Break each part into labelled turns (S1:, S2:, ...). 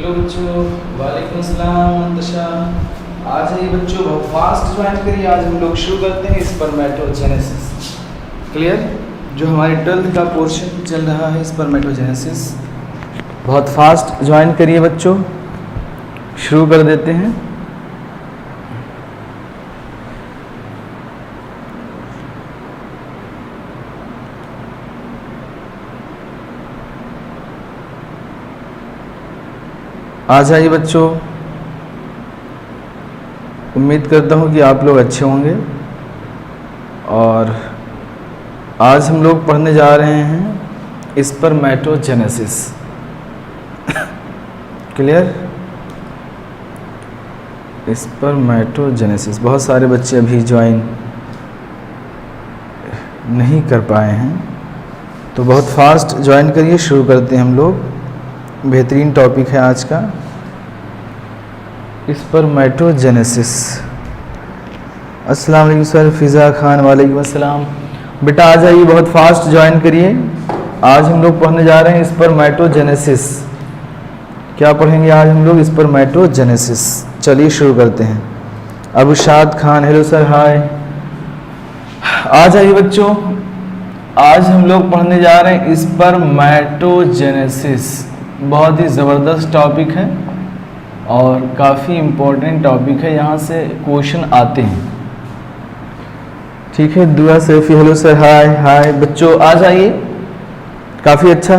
S1: Hello बच्चों, वालेकुम सलाम मंतशा। आज है ये बच्चों बहुत फास्ट ज्वाइन करिए। आज हम लोग शुरू करते हैं स्पर्मेटोजेनेसिस। क्लियर? जो हमारे 12th का पोर्शन चल रहा है स्पर्मेटोजेनेसिस। बहुत फास्ट ज्वाइन करिए बच्चों, शुरू कर देते हैं। आ जाइए बच्चों, उम्मीद करता हूँ कि आप लोग अच्छे होंगे। और आज हम लोग पढ़ने जा रहे हैं स्पर्मेटोजेनेसिस। क्लियर? स्पर्मेटोजेनेसिस। बहुत सारे बच्चे अभी ज्वाइन नहीं कर पाए हैं, तो बहुत फास्ट ज्वाइन करिए। शुरू करते हैं हम लोग। बेहतरीन टॉपिक है आज का स्पर्मेटोजेनेसिस। अस्सलाम वालेकुम सर, फिज़ा खान। वालेकुम अस्सलाम। बेटा आ जाइए, बहुत फास्ट ज्वाइन करिए। आज हम लोग पढ़ने जा रहे हैं स्पर्मेटोजेनेसिस। क्या पढ़ेंगे आज हम लोग? स्पर्मेटोजेनेसिस। चलिए शुरू करते हैं। अबुशाद खान, हेलो सर, हाय। आ जाइए बच्चों, आज हम लोग पढ़ने जा रहे हैं स्पर्मेटोजेनेसिस। बहुत ही ज़बरदस्त टॉपिक है और काफ़ी इम्पोर्टेंट टॉपिक है। यहाँ से क्वेश्चन आते हैं। ठीक है, दुआ सैफी, हेलो सर, हाय हाय। बच्चों आ जाइए, काफ़ी अच्छा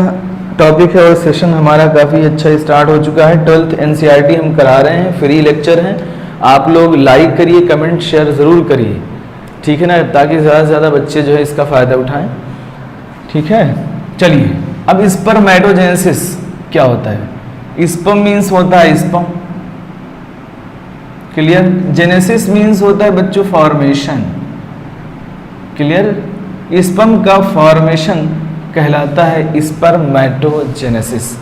S1: टॉपिक है और सेशन हमारा काफ़ी अच्छा स्टार्ट हो चुका है। 12th NCERT हम करा रहे हैं, फ्री लेक्चर हैं। आप लोग लाइक करिए, कमेंट शेयर ज़रूर करिए, ठीक है ना, ताकि ज़्यादा से ज़्यादा बच्चे जो है इसका फ़ायदा उठाएं। ठीक है, चलिए। अब स्पर्मेटोजेनेसिस क्या होता है? स्पर्म मीन्स होता है स्पर्म। क्लियर? जेनेसिस मीन्स होता है बच्चों फॉर्मेशन। क्लियर? स्पर्म का फॉर्मेशन कहलाता है स्पर्मेटोजेनेसिस।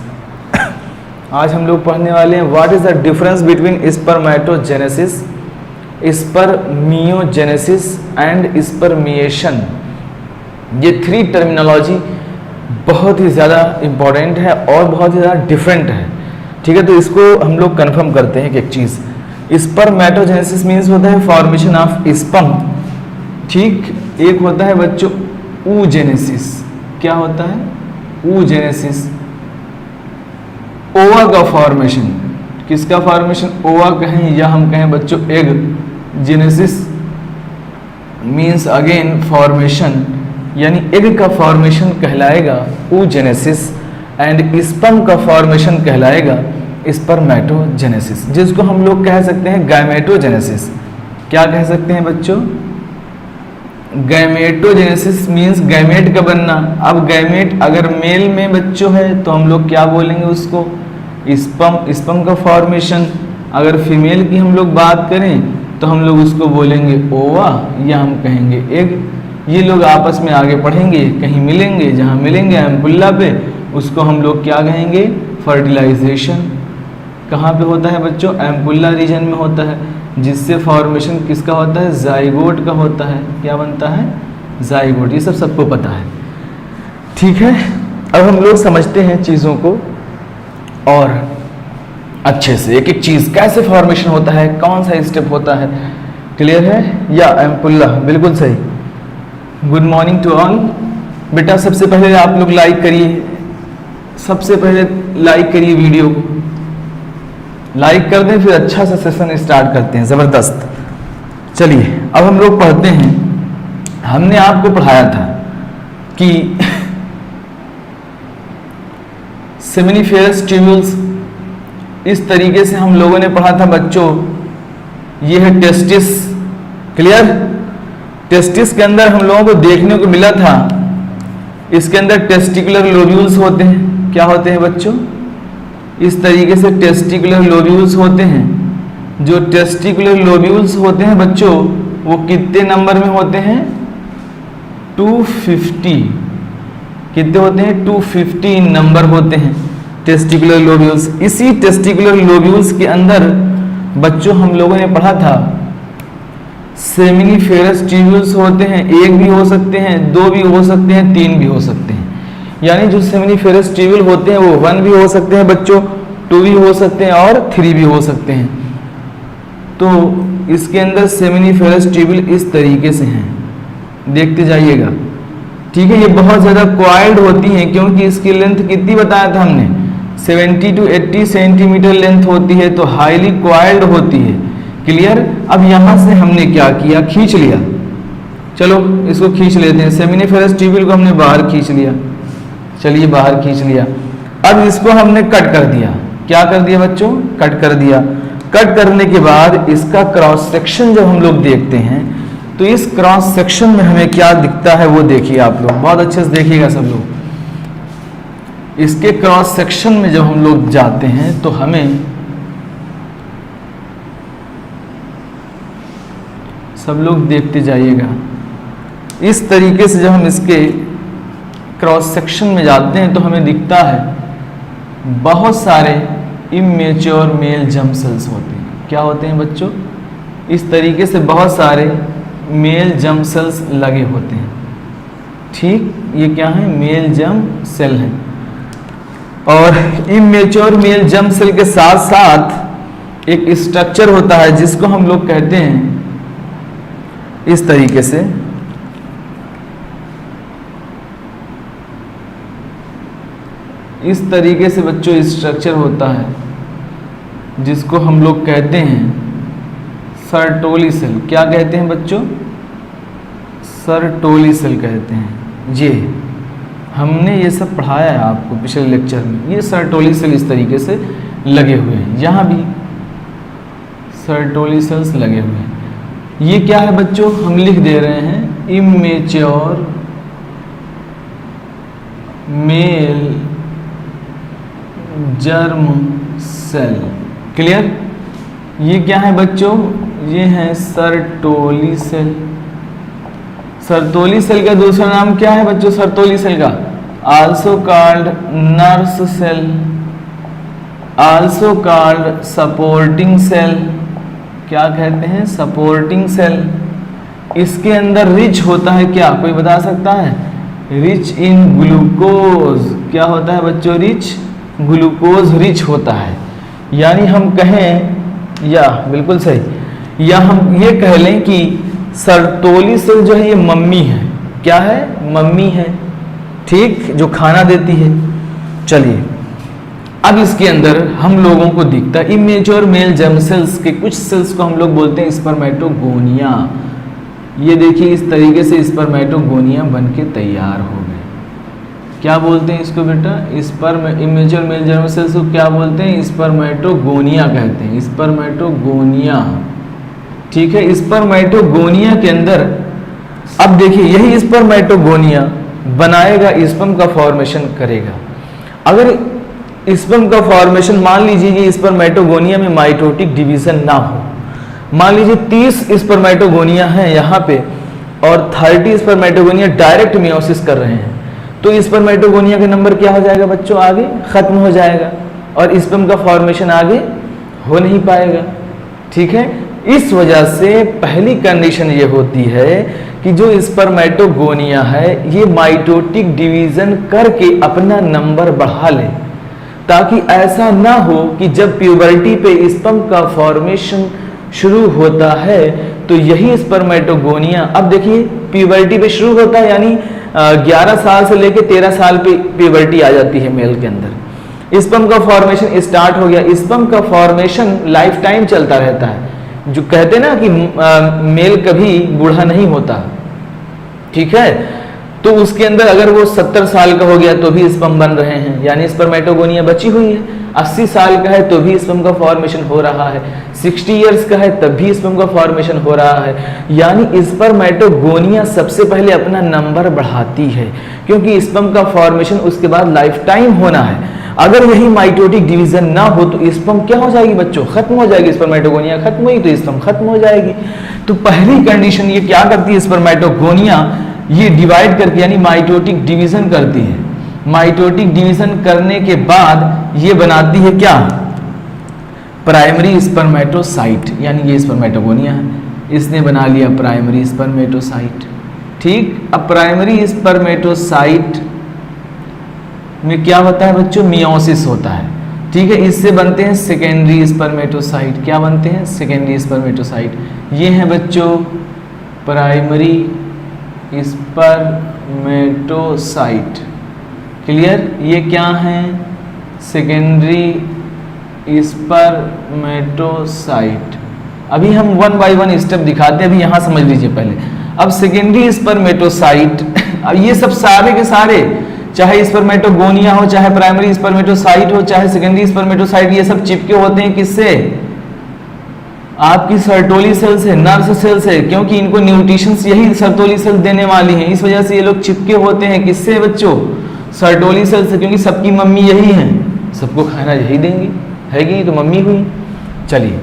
S1: आज हम लोग पढ़ने वाले हैं what is the difference between spermatogenesis, spermiogenesis and spermiation. ये 3 टर्मिनोलॉजी बहुत ही ज़्यादा इम्पॉर्टेंट है और बहुत ही ज़्यादा डिफरेंट है। ठीक है, तो इसको हम लोग कंफर्म करते हैं कि एक चीज़, स्पर्मेटोजेनेसिस मीन्स होता है फॉर्मेशन ऑफ स्पर्म। ठीक, एक होता है बच्चों oogenesis। क्या होता है? oogenesis, ओवा का फॉर्मेशन। किसका फॉर्मेशन? ओवा कहें या हम कहें बच्चों egg. Genesis means again formation, यानी एग का फॉर्मेशन कहलाएगा oogenesis एंड स्पर्म का फॉर्मेशन कहलाएगा स्पर्मेटोजेनेसिस, जिसको हम लोग कह सकते हैं गैमेटोजेनेसिस। क्या कह सकते हैं बच्चों? गैमेटोजेनेसिस मीन्स गैमेट का बनना। अब गैमेट अगर मेल में बच्चों है तो हम लोग क्या बोलेंगे उसको? स्पर्म। स्पर्म का फॉर्मेशन। अगर फीमेल की हम लोग बात करें तो हम लोग उसको बोलेंगे ओवा या हम कहेंगे एग। ये लोग आपस में आगे पढ़ेंगे, कहीं मिलेंगे, जहाँ मिलेंगे एम्पुल्ला पे, उसको हम लोग क्या कहेंगे? फर्टिलाइजेशन। कहाँ पे होता है बच्चों? एम्पुल्ला रीजन में होता है, जिससे फॉर्मेशन किसका होता है? जाइगोट का होता है। क्या बनता है? जाइगोट। ये सब सबको पता है। ठीक है, अब हम लोग समझते हैं चीज़ों को और अच्छे से, एक एक चीज़ कैसे फॉर्मेशन होता है, कौन सा स्टेप होता है। क्लियर है? या एम्पुल्ला, बिल्कुल सही। Good morning to all. बेटा सबसे पहले आप लोग लाइक करिए, सबसे पहले लाइक करिए वीडियो को। लाइक कर दें, फिर अच्छा सा सेशन स्टार्ट करते हैं। ज़बरदस्त। चलिए अब हम लोग पढ़ते हैं। हमने आपको पढ़ाया था कि सेमिनिफेरस ट्यूब्यूल्स, इस तरीके से हम लोगों ने पढ़ा था बच्चों। ये है टेस्टिस। क्लियर? टेस्टिस के अंदर हम लोगों को देखने को मिला था, इसके अंदर टेस्टिकुलर लोब्यूल्स होते हैं। क्या होते हैं बच्चों? इस तरीके से टेस्टिकुलर लोब्यूल्स होते हैं। जो टेस्टिकुलर लोब्यूल्स होते हैं बच्चों, वो कितने नंबर में होते हैं? 250। कितने होते हैं? 250 नंबर होते हैं टेस्टिकुलर लोब्यूल्स। इसी टेस्टिकुलर लोब्यूल्स के अंदर बच्चों हम लोगों ने पढ़ा था सेमिनिफेरस ट्यूब्यूल्स होते हैं। एक भी हो सकते हैं, 2 भी हो सकते हैं, 3 भी हो सकते हैं। यानी जो सेमिनिफेरस ट्यूब्यूल होते हैं वो 1 भी हो सकते हैं बच्चों, 2 भी हो सकते हैं और 3 भी हो सकते हैं। तो इसके अंदर सेमिनिफेरस ट्यूब्यूल इस तरीके से हैं, देखते जाइएगा। ठीक है, ये बहुत ज़्यादा क्वाइल्ड होती हैं क्योंकि इसकी लेंथ कितनी बताया था हमने, 70 to 80 सेंटीमीटर लेंथ होती है, तो हाईली क्वाइल्ड होती है। क्लियर। अब यहाँ से हमने क्या किया, खींच लिया। चलो इसको खींच लेते हैं, सेमिनिफेरस ट्यूब्यूल को हमने बाहर खींच लिया। चलिए बाहर खींच लिया। अब इसको हमने कट कर दिया। क्या कर दिया बच्चों, कट कर दिया। कट करने के बाद इसका क्रॉस सेक्शन जब हम लोग देखते हैं तो इस क्रॉस सेक्शन में हमें क्या दिखता है वो देखिए आप लोग, बहुत अच्छे से देखिएगा सब लोग। इसके क्रॉस सेक्शन में जब हम लोग जाते हैं तो हमें सब लोग देखते जाइएगा, इस तरीके से जब हम इसके क्रॉस सेक्शन में जाते हैं तो हमें दिखता है बहुत सारे इमेच्योर मेल जर्म सेल्स होते हैं। क्या होते हैं बच्चों, इस तरीके से बहुत सारे मेल जर्म सेल्स लगे होते हैं। ठीक, ये क्या है, मेल जर्म सेल हैं। और इमेच्योर मेल जर्म सेल के साथ साथ एक स्ट्रक्चर होता है जिसको हम लोग कहते हैं इस तरीके से, इस तरीके से बच्चों स्ट्रक्चर होता है जिसको हम लोग कहते हैं सर्टोली सेल। क्या कहते हैं बच्चों, सर्टोली सेल कहते हैं। ये हमने ये सब पढ़ाया है आपको पिछले लेक्चर में। ये सर्टोली सेल इस तरीके से लगे हुए हैं, यहाँ भी सर्टोली सेल्स लगे हुए हैं। ये क्या है बच्चों, हम लिख दे रहे हैं immature male germ cell. Clear. ये क्या है बच्चों, ये है सर्टोली सेल। सर्टोली सेल का दूसरा नाम क्या है बच्चों, सर्टोली सेल का also called nurse cell, also called supporting cell. क्या कहते हैं, सपोर्टिंग सेल। इसके अंदर रिच होता है, क्या कोई बता सकता है, रिच इन ग्लूकोज। क्या होता है बच्चों, रिच, ग्लूकोज रिच होता है। यानी हम कहें, या बिल्कुल सही, या हम ये कह लें कि सर्टोली सेल जो है ये मम्मी है। क्या है, मम्मी है। ठीक, जो खाना देती है। चलिए अब इसके अंदर हम लोगों को दिखता है इमेच्योर मेल जर्म सेल्स के कुछ सेल्स को हम लोग बोलते हैं स्पर्मेटोगोनिया। ये देखिए इस तरीके से स्पर्मेटोगोनिया बन के तैयार हो गए। क्या बोलते हैं इसको बेटा, sperm, immature male germ sales को क्या बोलते हैं, स्पर्मेटोगोनिया कहते हैं, स्पर्मेटोगोनिया। ठीक है, स्पर्मेटोगोनिया के अंदर अब देखिए यही स्पर्मेटोगोनिया बनाएगा, स्पर्म का फॉर्मेशन करेगा। अगर स्पर्म का फॉर्मेशन मान लीजिए कि स्पर्मेटोगोनिया में माइटोटिक डिवीजन ना हो, मान लीजिए 30 स्पर्मेटोगोनिया हैं यहाँ पे और 30 स्पर्मेटोगोनिया डायरेक्ट मियोसिस कर रहे हैं, तो स्पर्मेटोगोनिया का नंबर क्या हो जाएगा बच्चों, आगे खत्म हो जाएगा और स्पर्म का फॉर्मेशन आगे हो नहीं पाएगा। ठीक है, इस वजह से पहली कंडीशन ये होती है कि जो स्पर्मेटोगोनिया है ये माइटोटिक डिवीजन करके अपना नंबर बढ़ा ले, ताकि ऐसा ना हो कि जब प्यूबर्टी पे स्पर्म का फॉर्मेशन शुरू होता है तो यही स्पर्मेटोगोनिया, अब देखिए प्यूबर्टी पे शुरू होता है यानी 11 साल से लेके 13 साल पे प्यूबर्टी आ जाती है मेल के अंदर, स्पर्म का फॉर्मेशन स्टार्ट हो गया। स्पर्म का फॉर्मेशन लाइफ टाइम चलता रहता है, जो कहते ना कि मेल कभी बूढ़ा नहीं होता। ठीक है, तो उसके अंदर अगर वो 70 साल का हो गया तो भी स्पर्म बन रहे हैं, यानी स्पर्मेटोगोनिया बची हुई है। 80 साल का है तो भी स्पर्म का फॉर्मेशन हो रहा है, 60 इयर्स का है तब भी स्पर्म का फॉर्मेशन हो रहा है। यानी स्पर्मेटोगोनिया सबसे पहले अपना नंबर बढ़ाती है, क्योंकि स्पर्म का फॉर्मेशन उसके बाद लाइफ टाइम होना है। अगर यही माइटोटिक डिवीजन ना हो तो स्पर्म क्या हो जाएगी बच्चों, खत्म हो जाएगी। स्पर्मेटोगोनिया खत्म हुई तो स्पर्म खत्म हो जाएगी। तो पहली कंडीशन ये क्या करती है स्पर्मेटोगोनिया, ये डिवाइड करके यानी माइटोटिक डिवीजन करती है। माइटोटिक डिवीजन करने के बाद ये बनाती है क्या, प्राइमरी स्पर्मेटोसाइट, यानी ये स्पर्मेटोगोनिया है, इसने बना लिया प्राइमरी स्पर्मेटोसाइट। ठीक, अब प्राइमरी स्पर्मेटोसाइट में क्या होता है बच्चों, मियोसिस होता है। ठीक है, इससे बनते हैं सेकेंडरी स्पर्मेटोसाइट। क्या बनते हैं? Secondary spermatocyte. ये हैं बच्चों प्राइमरी स्पर्मेटोसाइट। क्लियर? ये क्या हैं? Secondary spermatocyte. अभी हम वन बाय वन स्टेप दिखाते हैं, अभी यहाँ समझ लीजिए पहले। अब सेकेंडरी स्पर्मेटोसाइट, अब ये सब सारे के सारे, चाहे स्पर्मेटोगोनिया हो, चाहे प्राइमरी स्पर्मेटोसाइट हो, चाहे सेकेंडरी स्पर्मेटोसाइट, ये सब चिपके होते हैं किससे? आपकी सर्टोली सेल से, नर्व सेल से, क्योंकि इनको न्यूट्रिशंस यही सर्टोली सेल देने वाली हैं। इस वजह से ये लोग चिपके होते हैं किससे बच्चों? सर्टोली सेल से, क्योंकि सबकी मम्मी यही है, सबको खाना यही देंगी, है कि तो मम्मी हुई। चलिए,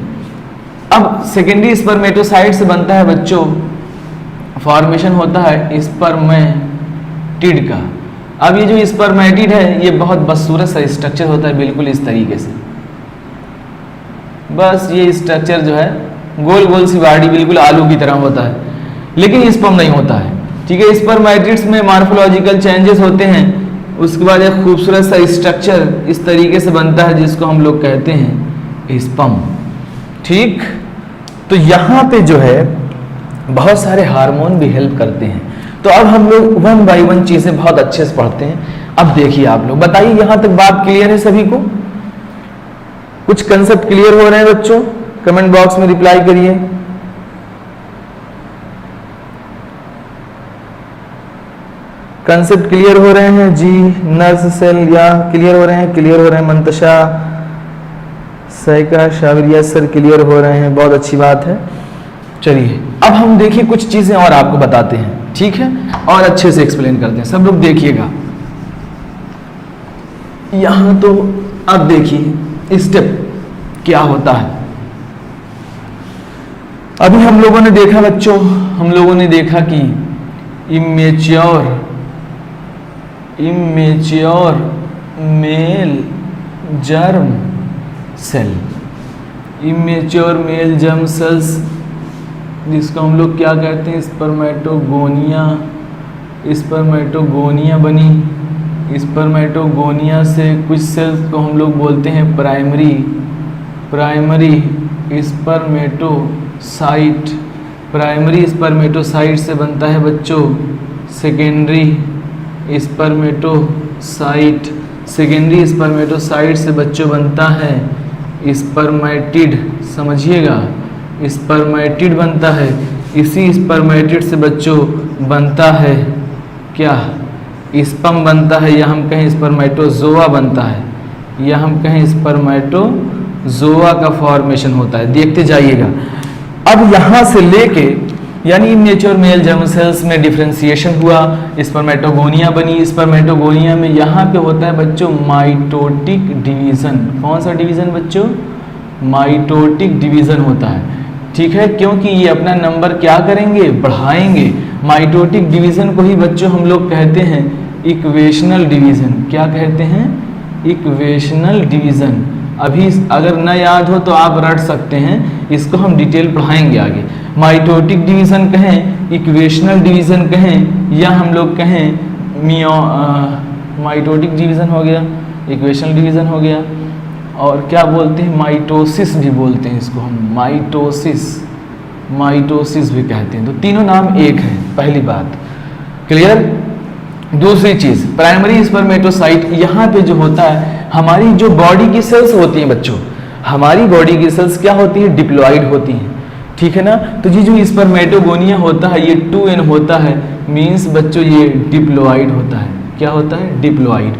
S1: अब सेकेंडरी स्पर्मेटोसाइट से बनता है बच्चों, फॉर्मेशन होता है स्पर्मेटिड का। अब ये जो स्पर्मेटिड है, ये बहुत बदसूरत सा स्ट्रक्चर होता है, बिल्कुल इस तरीके से। बस ये स्ट्रक्चर जो है गोल गोल सी बॉडी, बिल्कुल आलू की तरह होता है, लेकिन स्पर्म नहीं होता है। ठीक है, स्पर्मेटिड्स में मॉर्फोलॉजिकल चेंजेस होते हैं। उसके बाद एक खूबसूरत सा स्ट्रक्चर इस तरीके से बनता है, जिसको हम लोग कहते हैं स्पर्म। ठीक, तो यहाँ पे जो है बहुत सारे हार्मोन भी हेल्प करते हैं। तो अब हम लोग वन बाय वन चीजें बहुत अच्छे से पढ़ते हैं। अब देखिए आप लोग, बताइए यहाँ तक बात क्लियर है सभी को? कुछ कंसेप्ट क्लियर हो रहे हैं बच्चों? कमेंट बॉक्स में रिप्लाई करिए। कंसेप्ट क्लियर हो रहे हैं जी? नर्स सेल या क्लियर हो रहे हैं? क्लियर हो रहे हैं मंतशा, सैका, शावरिया सर क्लियर हो रहे हैं, बहुत अच्छी बात है। चलिए, अब हम देखिए कुछ चीजें और आपको बताते हैं, ठीक है, और अच्छे से एक्सप्लेन करते हैं। सब लोग देखिएगा यहां। तो अब देखिए स्टेप क्या होता है। अभी हम लोगों ने देखा बच्चों, हम लोगों ने देखा कि immature male germ cell, immature male germ cells, जिसको हम लोग क्या कहते हैं? स्पर्मेटोगोनिया बनी। स्पर्मेटोगोनिया से कुछ सेल्स को हम लोग बोलते हैं प्राइमरी स्पर्मेटोसाइट। प्राइमरी स्पर्मेटोसाइट से बनता है बच्चों सेकेंडरी स्पर्मेटोसाइट। सेकेंडरी स्पर्मेटोसाइट से बच्चों बनता है स्पर्मेटिड। समझिएगा, स्पर्मेटिड बनता है। इसी स्पर्मेटिड से बच्चों बनता है क्या? स्पर्म बनता है, या हम कहें स्पर्मेटोजोआ बनता है, या हम कहें स्पर्मेटोजोआ का फॉर्मेशन होता है। देखते जाइएगा। अब यहां से लेके, यानी इमेच्योर मेल जर्म सेल्स में डिफरेंशिएशन हुआ, स्पर्मेटोगोनिया बनी। स्पर्मेटोगोनिया में यहाँ पे होता है बच्चों माइटोटिक डिवीजन। कौन सा डिवीजन बच्चों? माइटोटिक डिवीजन होता है। ठीक है, क्योंकि ये अपना नंबर क्या करेंगे? बढ़ाएंगे। माइटोटिक डिवीजन को ही बच्चों हम लोग कहते हैं इक्वेशनल डिवीजन। क्या कहते हैं? Equational division. अभी अगर न याद हो तो आप रट सकते हैं, इसको हम डिटेल पढ़ाएंगे आगे। माइटोटिक डिवीजन कहें, इक्वेशनल डिवीजन कहें, या हम लोग कहें माइटोटिक डिवीजन हो गया, इक्वेशनल डिवीजन हो गया, और क्या बोलते हैं? माइटोसिस भी बोलते हैं इसको हम। माइटोसिस भी कहते हैं। तो तीनों नाम एक है, पहली बात क्लियर। दूसरी चीज, प्राइमरी स्पर्मेटोसाइट, यहाँ पे जो होता है, हमारी जो बॉडी की सेल्स होती हैं बच्चों, हमारी बॉडी की सेल्स क्या होती है? डिप्लॉइड होती हैं। ठीक है ना? तो ये जो स्पर्मेटोगोनिया होता है, ये 2n होता है, मीन्स बच्चों ये डिप्लॉइड होता है। क्या होता है? डिप्लॉइड।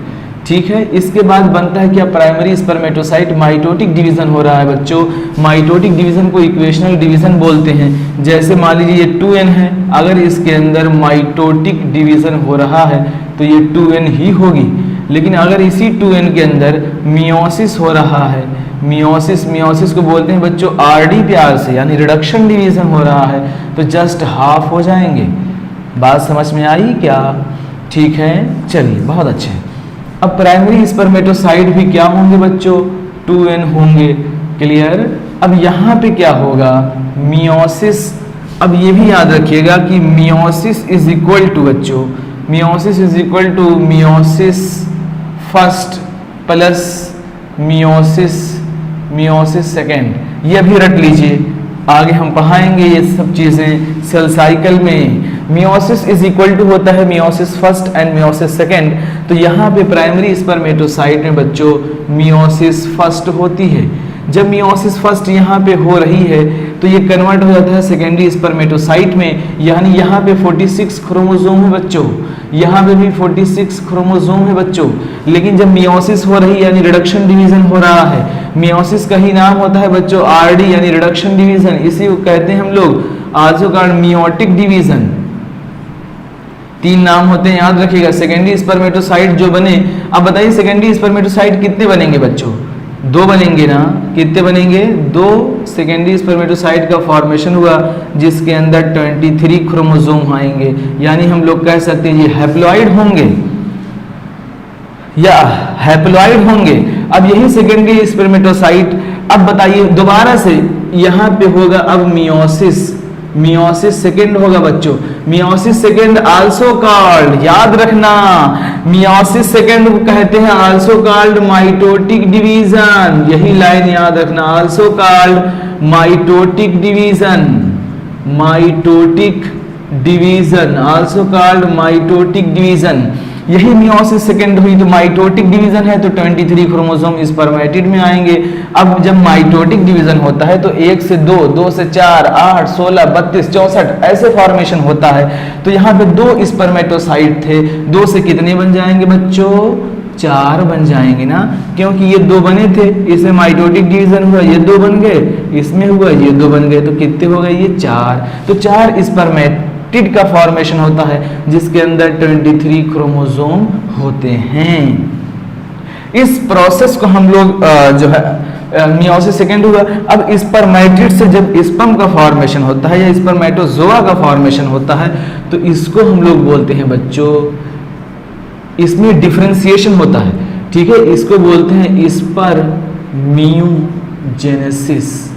S1: ठीक है, इसके बाद बनता है क्या? Primary spermatocyte. माइटोटिक डिवीजन हो रहा है बच्चों। माइटोटिक डिवीजन को इक्वेशनल डिवीजन बोलते हैं। जैसे मान लीजिए ये 2n है, अगर इसके अंदर माइटोटिक डिवीजन हो रहा है तो ये 2n ही होगी। लेकिन अगर इसी 2n के अंदर मियोसिस हो रहा है, मियोसिस को बोलते हैं बच्चों RD प्यार से, यानी रिडक्शन डिवीजन हो रहा है, तो जस्ट हाफ हो जाएंगे। बात समझ में आई क्या? ठीक है, चलिए, बहुत अच्छे। अब प्राइमरी स्पर्मेटोसाइट भी क्या होंगे बच्चों? 2n होंगे। क्लियर। अब यहाँ पे क्या होगा? मियोसिस। अब ये भी याद रखिएगा कि मियोसिस इज इक्वल टू बच्चों, meiosis is equal to meiosis first plus meiosis, meiosis second, ये भी रट लीजिए, आगे हम पढ़ाएंगे ये सब चीजें सेल साइकिल में। मियोसिस इज इक्वल टू होता है meiosis first and meiosis second. तो यहाँ पे प्राइमरी स्पर्मेटोसाइट में बच्चों मियोसिस फर्स्ट होती है। जब मियोसिस फर्स्ट यहाँ पे हो रही है तो ये कन्वर्ट हो जाता है सेकेंडरी स्पर्मेटोसाइट में, यानी यहाँ पे 46 क्रोमोसोम है बच्चों, यहाँ पे भी 46 क्रोमोसोम है बच्चों। लेकिन जब मियोसिस हो रही है यानी रिडक्शन डिवीजन हो रहा है, मियोसिस का ही नाम होता है बच्चों आरडी यानी रिडक्शन डिवीजन, इसी को कहते हैं हम लोग आल्सो कॉल्ड मियोटिक डिवीजन। 3 नाम होते हैं, याद रखिएगा। सेकेंडरी स्पर्मेटोसाइट जो बने, अब बताइए सेकेंडरी स्पर्मेटोसाइट कितने बनेंगे बच्चों? 2 बनेंगे ना, कितने बनेंगे? 2 सेकेंडरी स्पर्मेटोसाइट का फॉर्मेशन हुआ जिसके अंदर 23 क्रोमोसोम आएंगे, यानी हम लोग कह सकते हैं ये हैप्लॉइड होंगे या हैप्लॉइड होंगे। अब यही सेकेंडरी स्पर्मेटोसाइट, अब बताइए दोबारा से यहाँ पे होगा अब मियोसिस, मियोसिस सेकेंड होगा बच्चों। मियोसिस सेकेंड आल्सो कॉल्ड, याद रखना, मियोसिस सेकेंड को कहते हैं आल्सो कॉल्ड माइटोटिक डिवीजन, यही लाइन याद रखना, also called mitotic division, mitotic division, also called mitotic division. यही मियोसिस सेकेंड हुई तो माइटोटिक डिवीजन है तो 23 क्रोमोसोम स्पर्मेटिड में आएंगे। अब जब माइटोटिक डिवीजन होता है तो 1 से 2, 2 से 4, 8, 16, 32, 64 ऐसे फॉर्मेशन होता है। तो यहाँ पे 2 स्पर्मेटोसाइट थे, 2 से कितने बन जाएंगे बच्चों? 4 बन जाएंगे ना, क्योंकि ये 2 बने थे, इसमें माइटोटिक डिवीजन हुआ, ये 2 बन गए, इसमें हुआ ये 2 बन गए, तो कितने हो गए? ये 4। तो 4 स्पर्मेटिड का फॉर्मेशन होता है जिसके अंदर 23 क्रोमोसोम होते हैं। इस प्रोसेस को हम लोग जो है मियोसिस सेकेंड हुआ। अब स्पर्मेटिड से जब स्पर्म का फॉर्मेशन होता है या स्पर्मेटोजोआ का फॉर्मेशन होता है तो इसको हम लोग बोलते हैं बच्चों, इसमें डिफरेंशिएशन होता है, ठीक है, इसको बोलते हैं स्पर्मियोजेनेसिस।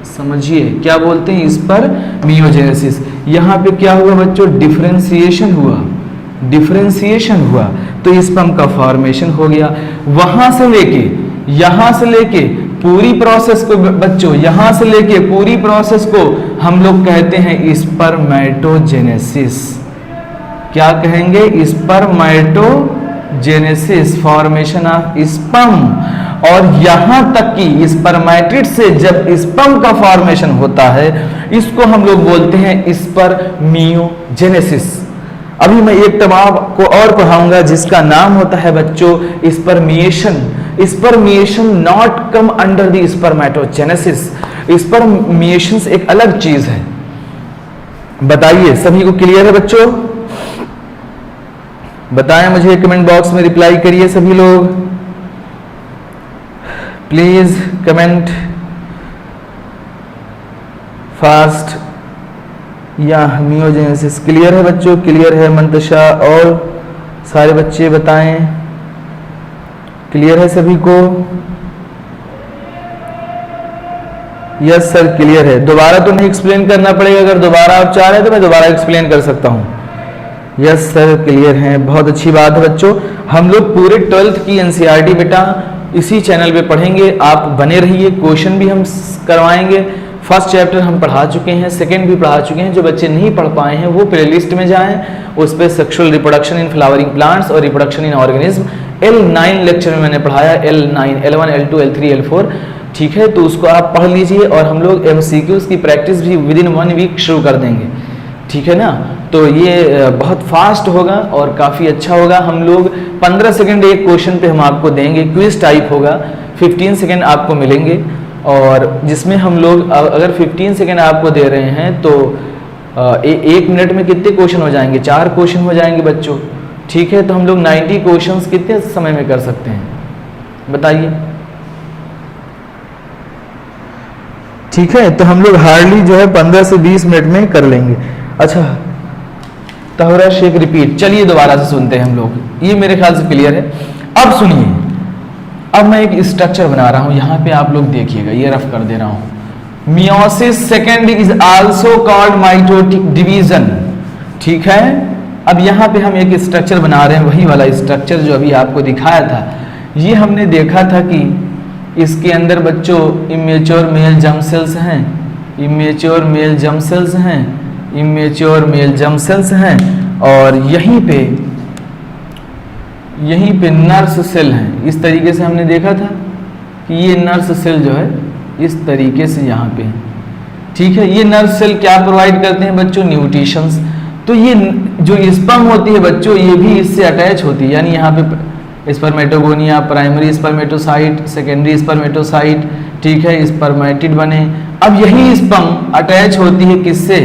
S1: समझिए क्या बोलते हैं? स्पर्मियोजेनेसिस। यहाँ पे क्या हुआ बच्चों? डिफरेंशिएशन हुआ, डिफरेंशिएशन हुआ तो स्पर्म का फॉर्मेशन हो गया। वहां से लेके यहां से लेके पूरी प्रोसेस को बच्चों, यहां से लेके पूरी प्रोसेस को हम लोग कहते हैं स्पर्मेटोजेनेसिस। क्या कहेंगे? Spermatogenesis, formation of sperm. और यहां तक कि स्पर्मेटिड से जब स्पर्म का फॉर्मेशन होता है इसको हम लोग बोलते हैं स्पर्मियोजेनेसिस। अभी मैं एक टर्म को और पढ़ाऊंगा जिसका नाम होता है बच्चों spermiation. Spermiation not come under the spermatogenesis. Spermiation एक अलग चीज है। बताइए सभी को क्लियर है बच्चों? बताएं मुझे, कमेंट बॉक्स में रिप्लाई करिए सभी लोग, प्लीज कमेंट फास्ट। या मियोजेनेसिस क्लियर है बच्चों? क्लियर है मंतशा और सारे बच्चे बताएं, क्लियर है सभी को? यस सर क्लियर है। दोबारा तो नहीं एक्सप्लेन करना पड़ेगा, अगर दोबारा आप चाह रहे हैं तो मैं दोबारा एक्सप्लेन कर सकता हूं। यस सर क्लियर है, बहुत अच्छी बात है बच्चों। हम लोग पूरे 12th की एनसीईआरटी बेटा इसी चैनल पे पढ़ेंगे, आप बने रहिए। क्वेश्चन भी हम करवाएंगे। फर्स्ट चैप्टर हम पढ़ा चुके हैं, सेकंड भी पढ़ा चुके हैं। जो बच्चे नहीं पढ़ पाए हैं वो प्लेलिस्ट में जाएं, उस पर sexual reproduction in flowering plants और reproduction in organism L9 lecture में मैंने पढ़ाया, L9, L1, L2, L3, L4, ठीक है, तो उसको आप पढ़ लीजिए। और हम लोग MCQs की प्रैक्टिस भी विदिन 1 वीक शुरू कर देंगे, ठीक है ना। तो ये बहुत फास्ट होगा और काफ़ी अच्छा होगा। हम लोग 15 सेकंड एक क्वेश्चन पे हम आपको देंगे, क्विज टाइप होगा, 15 सेकंड आपको मिलेंगे। और जिसमें हम लोग अगर 15 सेकंड आपको दे रहे हैं तो 1 मिनट में कितने क्वेश्चन हो जाएंगे? 4 क्वेश्चन हो जाएंगे बच्चों, ठीक है। तो हम लोग 90 क्वेश्चंस कितने समय में कर सकते हैं बताइए? ठीक है, तो हम लोग हार्डली जो है 15 से 20 मिनट में कर लेंगे। अच्छा, तहरा शेख रिपीट, चलिए दोबारा से सुनते हैं हम लोग, ये मेरे ख्याल से क्लियर है। अब सुनिए, अब मैं एक स्ट्रक्चर बना रहा हूं, यहां पे आप लोग देखिएगा, ये रफ कर दे रहा हूं। Meiosis second is also called mitotic division, ठीक है। अब यहां पे हम एक स्ट्रक्चर बना रहे हैं, वही वाला स्ट्रक्चर जो अभी आपको दिखाया था। ये हमने देखा था कि इसके अंदर बच्चों इमेच्योर मेल जर्म सेल्स हैं, इमेच्योर मेल जर्म सेल्स हैं, इमेच्योर मेल जर्म सेल्स हैं, और यहीं पे नर्स सेल हैं। इस तरीके से हमने देखा था कि ये नर्स सेल जो है इस तरीके से यहाँ पे है, ठीक है। ये नर्स सेल क्या प्रोवाइड करते हैं बच्चों? न्यूट्रिशंस। तो ये जो स्पर्म होती है बच्चों, ये भी इससे अटैच होती है, यानी यहाँ पे spermatogonia, primary spermatocyte, secondary spermatocyte, ठीक है, स्पर्मेटिड बने। अब यही स्पर्म अटैच होती है किससे?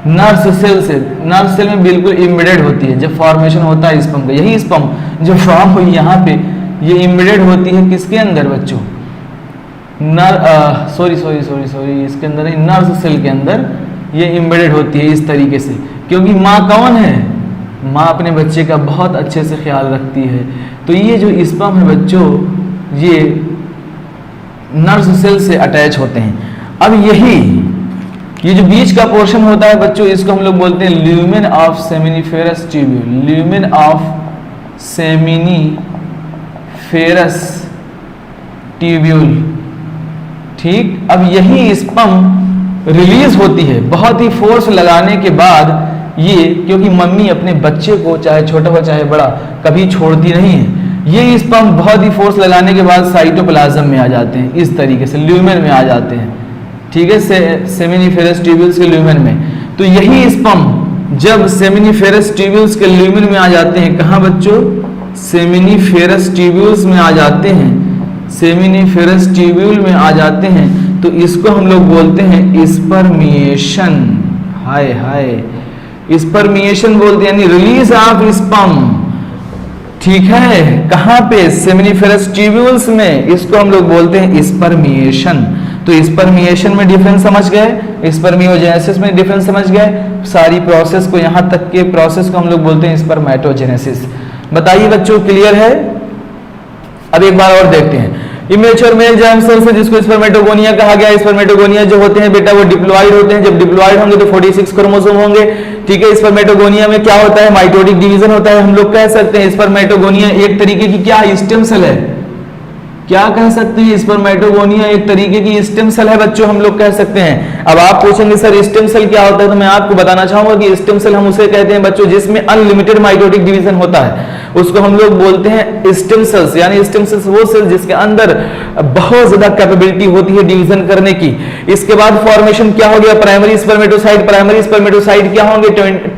S1: नर्स सेल से। नर्स सेल में बिल्कुल इम्बेडेड होती है जब फॉर्मेशन होता है स्पर्म का। यही स्पर्म जो फॉर्म हुई यहाँ पे, ये इम्बेडेड होती है किसके अंदर बच्चों? इसके अंदर नहीं, नर्स सेल के अंदर ये इम्बेडेड होती है इस तरीके से। क्योंकि माँ कौन है? माँ अपने बच्चे का बहुत अच्छे से ख्याल रखती है। तो ये जो स्पर्म है बच्चों, ये नर्स सेल से अटैच होते हैं। अब ये जो बीच का पोर्शन होता है बच्चों, इसको हम लोग बोलते हैं lumen of seminiferous tubule, lumen of seminiferous tubule, ठीक। अब यही स्पर्म रिलीज होती है बहुत ही फोर्स लगाने के बाद ये, क्योंकि मम्मी अपने बच्चे को चाहे छोटा हो चाहे बड़ा कभी छोड़ती नहीं है। ये स्पर्म बहुत ही फोर्स लगाने के बाद साइटोप्लाज्म में आ जाते हैं, इस तरीके से ल्यूमेन में आ जाते हैं, ठीक है, सेमिनिफेरस ट्यूब्यूल्स के ल्यूमेन में। तो यही स्पर्म जब सेमिनिफेरस ट्यूब्यूल्स के ल्यूमेन में आ जाते हैं, कहाँ बच्चों? सेमिनिफेरस ट्यूब्यूल्स में आ जाते हैं, सेमिनिफेरस ट्यूब्यूल में आ जाते हैं, तो इसको हम लोग बोलते हैं स्पर्मिएशन। हाय हाय, स्पर्मिएशन बोलते हैं, यानी रिलीज ऑफ स्पर्म, ठीक है। कहाँ पे? सेमिनिफेरस ट्यूब्यूल्स में। इसको हम लोग बोलते हैं स्पर्मिएशन। तो स्पर्मिएशन में डिफरेंस समझ गए, स्पर्मियोजेनेसिस में डिफरेंस समझ गए, सारी प्रोसेस को, यहाँ तक के प्रोसेस को हम लोग बोलते हैं स्पर्मेटोजेनेसिस। बताइए बच्चों, क्लियर है? अब एक बार और देखते हैं। इमेच्योर मेल जर्म सेल्स, जिसको स्पर्मेटोगोनिया कहा गया। स्पर्मेटोगोनिया जो होते हैं बेटा, वो डिप्लॉइड होते हैं। जब डिप्लॉइड होंगे तो 46 क्रोमोसोम होंगे, ठीक है। स्पर्मेटोगोनिया में क्या होता है? माइटोटिक डिवीजन होता है। हम लोग कह सकते हैं स्पर्मेटोगोनिया एक तरीके की क्या स्टेम सेल है? क्या कह सकते हैं? स्पर्मेटोगोनिया एक तरीके की स्टेम सेल है बच्चों, हम लोग कह सकते हैं। अब आप पूछेंगे सर स्टेम सेल क्या होता है, तो मैं आपको बताना चाहूंगा कि स्टेम सेल हम उसे कहते हैं बच्चों जिसमें अनलिमिटेड माइटोटिक डिवीजन होता है, उसको हम लोग बोलते हैं स्टेम सेल्स। यानी स्टेम सेल्स वो सेल जिसके अंदर बहुत ज्यादा कैपेबिलिटी होती है डिवीजन करने की। इसके बाद फॉर्मेशन क्या हो गया? Primary spermatocyte. प्राइमरी स्पर्मेटोसाइट क्या होंगे?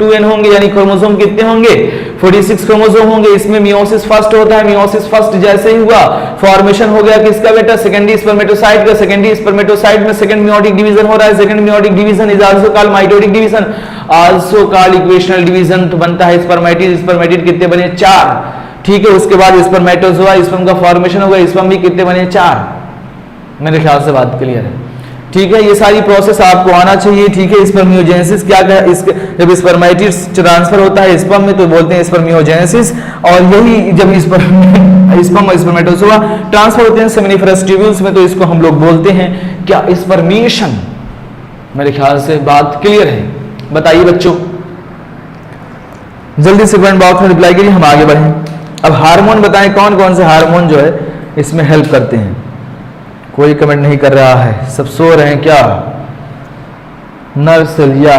S1: 2n होंगे, यानी क्रोमोसोम कितने होंगे? 46 क्रोमोसोम होंगे। इसमें मियोसिस फर्स्ट होता है। मियोसिस फर्स्ट जैसे ही हुआ, फॉर्मेशन हो गया किसका बेटा? सेकेंडरी स्पर्मेटोसाइट का। सेकेंडरी स्पर्मेटोसाइट में सेकंड मियोटिक डिवीजन हो रहा है। Second meiotic division is also called mitotic division, also called equational division. तो बनता है स्पर्मेटिड। स्पर्मेटिड कितने बने? 4, ठीक है। उसके बाद स्पर्मेटोजोआ, स्पर्म का फॉर्मेशन होगा। स्पर्म भी कितने बने? 4। मेरे ख्याल से बात क्लियर है, ठीक है। ये सारी प्रोसेस आपको आना चाहिए, ठीक है। स्पर्मियोजेनेसिस क्या है? जब स्पर्मेटिड ट्रांसफर होता है स्पर्म में तो बोलते हैं स्पर्मियोजेनेसिस। और यही जब स्पर्म स्पर्मेटोजोआ ट्रांसफर होते हैं सेमिनिफेरस ट्यूब्यूल्स में, तो इसको हम लोग बोलते हैं क्या? स्पर्मिएशन। मेरे ख्याल से बात क्लियर है। बताइए बच्चों, जल्दी से कमेंट बॉक्स में रिप्लाई करिए, हम आगे बढ़ें। अब हार्मोन बताएं, कौन कौन से हार्मोन जो है इसमें हेल्प करते हैं? कोई कमेंट नहीं कर रहा है, सब सो रहे हैं क्या? नर्स सेल, या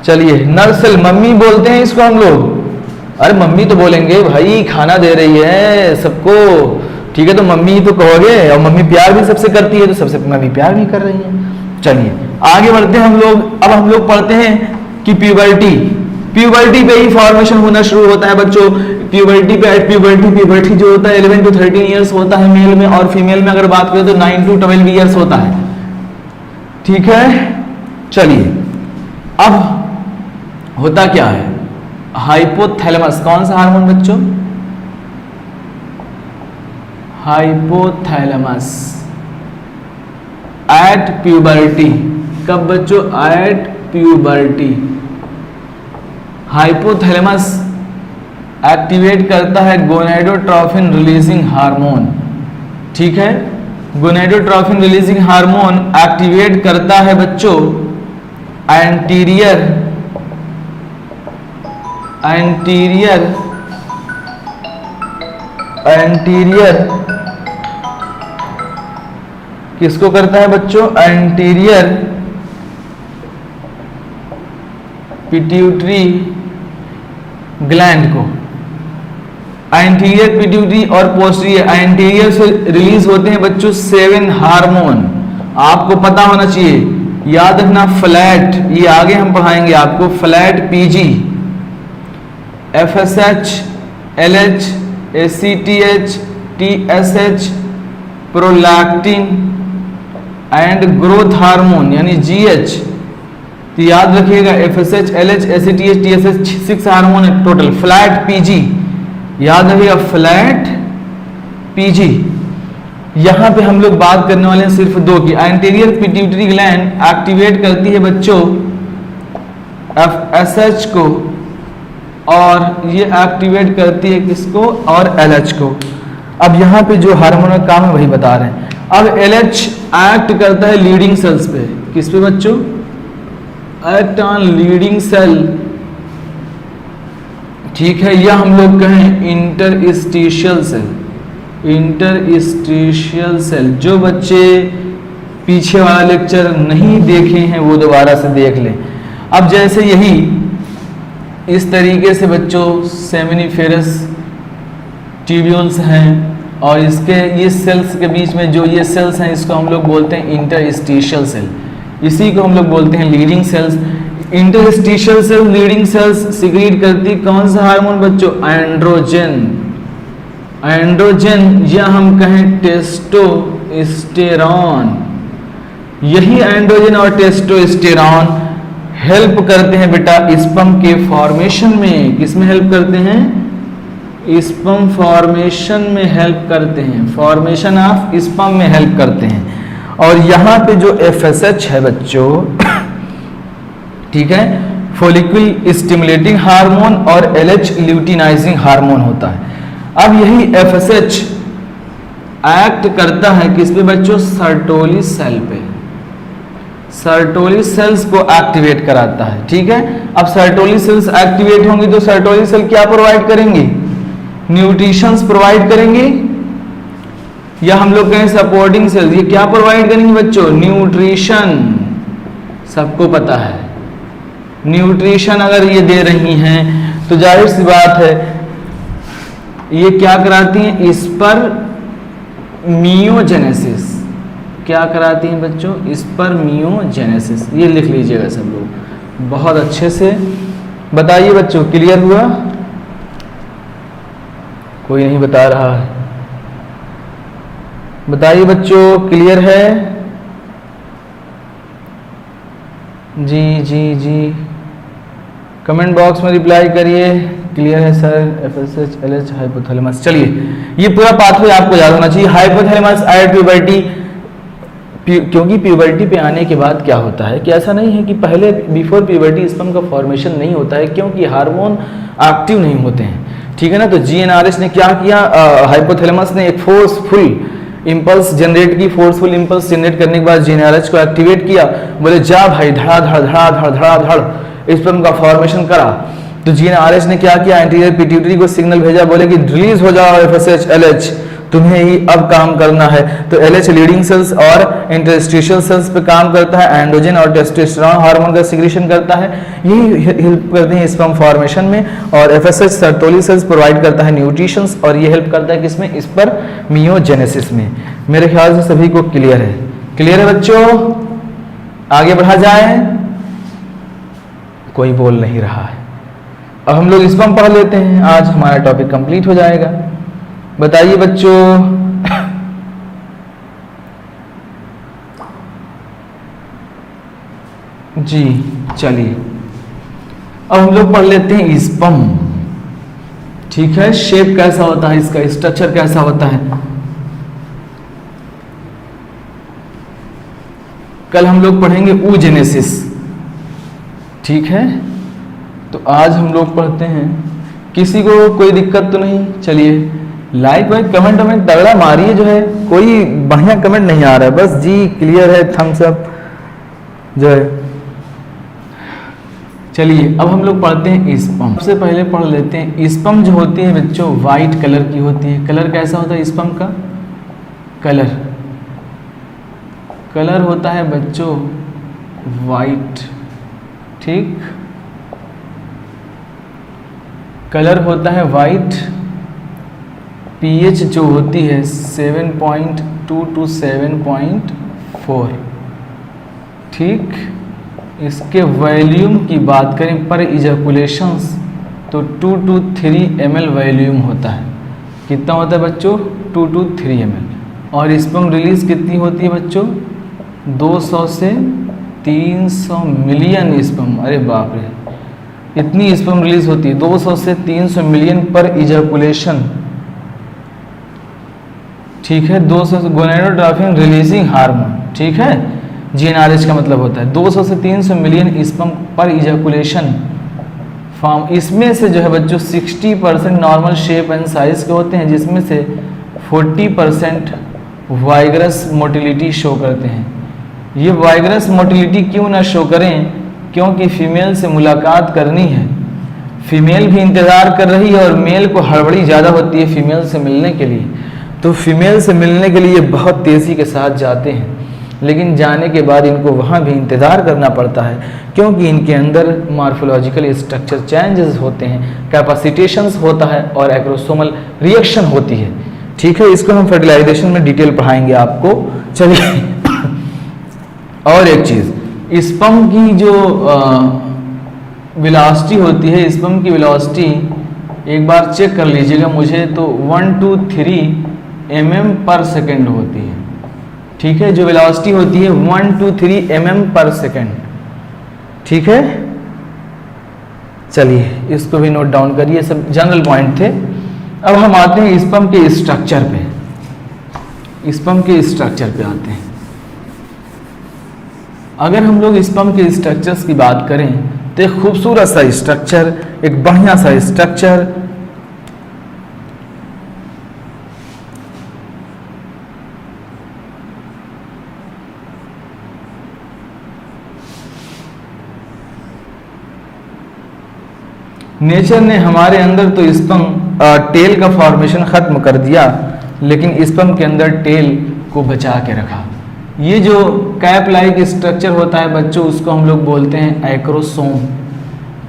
S1: चलिए नर्स सेल मम्मी बोलते हैं इसको हम लोग। अरे मम्मी तो बोलेंगे भाई, खाना दे रही है सबको, ठीक है, तो मम्मी तो कहोगे। और मम्मी प्यार भी सबसे करती है, तो सबसे मम्मी प्यार भी कर रही है। चलिए आगे बढ़ते हैं हम लोग। अब हम लोग पढ़ते हैं कि प्यूबर्टी पे ही फॉर्मेशन होना शुरू होता है बच्चों। प्यूबर्टी जो होता है 11 to 13 ईयर्स होता है मेल में, और फीमेल में अगर बात करें तो 9 to 12 ईयर्स होता है, ठीक है। चलिए अब होता क्या है? हाइपोथैलेमस, कौन सा हार्मोन बच्चों? Hypothalamus at puberty. कब बच्चों? At puberty. हाइपोथैलेमस एक्टिवेट करता है गोनेडोट्रोफिन रिलीजिंग हार्मोन, ठीक है। गोनेडोट्रोफिन रिलीजिंग हार्मोन एक्टिवेट करता है बच्चों एंटीरियर किसको करता है बच्चों? एंटीरियर पिट्यूटरी ग्लैंड को। एंटीरियर पिट्यूटरी और पोस्टीरियर, एंटीरियर से रिलीज होते हैं बच्चों 7 हार्मोन। आपको पता होना चाहिए, याद रखना फ्लैट, ये आगे हम पढ़ाएंगे आपको, flat PG, FSH, LH, ACTH, TSH, prolactin and growth hormone यानी जीएच। तो याद रखिएगा FSH, LH, ACTH, TSH 6 hormone है टोटल। फ्लैट पीजी, याद रखिएगा फ्लैट पीजी। यहां पे हम लोग बात करने वाले हैं सिर्फ 2 की। एंटीरियर पिट्यूटरी ग्लैंड एक्टिवेट करती है बच्चों एफएसएच को, और ये एक्टिवेट करती है किसको? और एलएच को। अब यहां पे जो हार्मोनल काम है वही बता रहे हैं। अब एलएच एक्ट करता है लीडिंग सेल्स पे। किस पे बच्चों? एक्ट ऑन लीडिंग सेल, ठीक है, या हम लोग कहें इंटरस्टिशियल सेल। इंटरस्टिशियल सेल, जो बच्चे पीछे वाला लेक्चर नहीं देखे हैं वो दोबारा से देख लें। अब जैसे यही इस तरीके से बच्चों सेमिनिफेरस ट्यूब्यूल्स हैं, और इसके ये सेल्स के बीच में जो ये सेल्स हैं इसको हम लोग बोलते हैं इंटरस्टिशियल सेल। इसी को हम लोग बोलते हैं Leydig cells. Interstitial cell Leydig cells secrete करती कौन सा हार्मोन बच्चों? एंड्रोजन। एंड्रोजन या हम कहें टेस्टोस्टेरॉन। यही एंड्रोजन और टेस्टोस्टेरॉन हेल्प करते हैं बेटा स्पर्म के फॉर्मेशन में। किसमें हेल्प करते हैं? स्पर्म फॉर्मेशन में हेल्प करते हैं, फॉर्मेशन ऑफ स्पर्म में हेल्प करते हैं। और यहाँ पे जो एफएसएच है बच्चों, ठीक है, फॉलिक्यूल स्टिमुलेटिंग हार्मोन, और एलएच ल्यूटिनाइजिंग हार्मोन होता है। अब यही एफएसएच एक्ट करता है किस पे बच्चों? सर्टोली सेल पे। सर्टोली सेल्स को एक्टिवेट कराता है, ठीक है। अब सर्टोली सेल्स एक्टिवेट होंगी तो सर्टोली सेल क्या प्रोवाइड करेंगी? न्यूट्रिशंस प्रोवाइड करेंगे, या हम लोग कहें सपोर्टिंग सेल्स, ये क्या प्रोवाइड करेंगे बच्चों? न्यूट्रिशन। सबको पता है न्यूट्रिशन अगर ये दे रही हैं तो जाहिर सी बात है ये क्या कराती हैं? स्पर्मियोजेनेसिस। क्या कराती हैं बच्चों? स्पर्मियोजेनेसिस। ये लिख लीजिएगा सब लोग बहुत अच्छे से। बताइए बच्चों, क्लियर हुआ? कोई नहीं बता रहा है, बताइए बच्चों, क्लियर है? जी जी जी, कमेंट बॉक्स में रिप्लाई करिए। क्लियर है सर। FSH, LH, hypothalamus. चलिए, ये पूरा पाथवे आपको याद होना चाहिए। हाइपोथैलेमस एट प्यूबर्टी, क्योंकि प्यूबर्टी पे आने के बाद क्या होता है कि ऐसा नहीं है कि पहले बिफोर प्यूबर्टी स्पर्म का फॉर्मेशन नहीं होता है, क्योंकि हार्मोन एक्टिव नहीं होते हैं, ठीक है ना। तो जीएनआरएच ने क्या किया? हाइपोथैलेमस ने एक फोर्सफुल इंपल्स जनरेट की। फोर्सफुल इंपल्स जनरेट करने के बाद जीएनआरएच को एक्टिवेट किया। बोले जा भाई, धड़ाधड़ धड़ाधड़ धड़ाधड़ स्पर्म का फॉर्मेशन करा। तो जीएनआरएच ने क्या किया? एंटीरियर पिट्यूटरी को सिग्नल भेजा, बोले कि रिलीज हो जाओ एफएसएच, एलएच, तुम्हें ही अब काम करना है। तो एलएच लीडिंग सेल्स और इंटरस्टिशियल सेल्स पे काम करता है, एंड्रोजन और टेस्टोस्टेरोन हार्मोन का सिक्रीशन करता है, यही हेल्प करते हैं स्पर्म फॉर्मेशन में। और एफएसएच सर्टोली सेल्स प्रोवाइड करता है न्यूट्रिशंस, और ये हेल्प करता है किसमें? स्पर्मियोजेनेसिस में। मेरे ख्याल से सभी को क्लियर है। क्लियर है बच्चों? आगे बढ़ा जाए। कोई बोल नहीं रहा है। अब हम लोग स्पर्म पढ़ लेते हैं, आज हमारा टॉपिक कंप्लीट हो जाएगा। बताइए बच्चों, जी चलिए अब हम लोग पढ़ लेते हैं स्पर्म, ठीक है। शेप कैसा होता है इसका, स्ट्रक्चर कैसा होता है। कल हम लोग पढ़ेंगे oogenesis, ठीक है। तो आज हम लोग पढ़ते हैं। किसी को कोई दिक्कत तो नहीं? चलिए लाइक वाइक कमेंट वमेंट तगड़ा मारिए, जो है कोई बढ़िया कमेंट नहीं आ रहा है, बस जी क्लियर है, थम्स अप जो है। चलिए अब हम लोग पढ़ते हैं स्पर्म। सबसे पहले पढ़ लेते हैं स्पर्म जो होती है बच्चों वाइट कलर की होती है। कलर कैसा होता है स्पर्म का? कलर कलर होता है बच्चों वाइट, ठीक, कलर होता है वाइट। पीएच जो होती है 7.2 to 7.4, ठीक। इसके वॉल्यूम की बात करें पर इजैकुलेशंस तो 2 to 3 ml वॉल्यूम होता है। कितना होता है बच्चों? 2 to 3 ml। और स्पर्म रिलीज कितनी होती है बच्चों? 200 से 300 मिलियन स्पर्म। अरे बाप रे, इतनी स्पर्म रिलीज होती है, 200 से 300 मिलियन पर इजैकुलेशन, ठीक है। 200 से गोनेडोट्रोपिन रिलीजिंग हार्मोन, ठीक है, जीएनआरएच का मतलब होता है 200 से 300 मिलियन स्पर्म पर इजैकुलेशन फॉर्म। इसमें से जो है बच्चों 60% नॉर्मल शेप एंड साइज के होते हैं, जिसमें से 40% वाइग्रस मोटिलिटी शो करते हैं। ये वाइग्रस मोटिलिटी क्यों ना शो करें? क्योंकि फीमेल से मुलाकात करनी है, फीमेल भी इंतज़ार कर रही है और मेल को हड़बड़ी ज़्यादा होती है फीमेल से मिलने के लिए। तो फीमेल से मिलने के लिए बहुत तेज़ी के साथ जाते हैं, लेकिन जाने के बाद इनको वहाँ भी इंतज़ार करना पड़ता है, क्योंकि इनके अंदर मॉर्फोलॉजिकल स्ट्रक्चर चेंजेस होते हैं, कैपेसिटेशंस होता है और एक्रोसोमल रिएक्शन होती है, ठीक है। इसको हम फर्टिलाइजेशन में डिटेल पढ़ाएंगे आपको। चलिए और एक चीज़, स्पर्म की जो वेलोसिटी होती है, स्पर्म की वेलोसिटी एक बार चेक कर लीजिएगा मुझे, तो 1 to 3 mm पर सेकेंड होती है, ठीक है। जो वेलोसिटी होती है 1 to 3 mm पर सेकेंड, ठीक है। चलिए इसको भी नोट डाउन करिए, सब जनरल पॉइंट थे। अब हम आते हैं स्पर्म के स्ट्रक्चर पे, स्पर्म के स्ट्रक्चर पे आते हैं। अगर हम लोग स्पर्म के स्ट्रक्चर्स की बात करें तो एक खूबसूरत सा स्ट्रक्चर, एक बढ़िया सा स्ट्रक्चर, नेचर ने हमारे अंदर तो स्पर्म टेल का फॉर्मेशन खत्म कर दिया, लेकिन स्पर्म के अंदर टेल को बचा के रखा। ये जो कैप लाइक स्ट्रक्चर होता है बच्चों, उसको हम लोग बोलते हैं एक्रोसोम।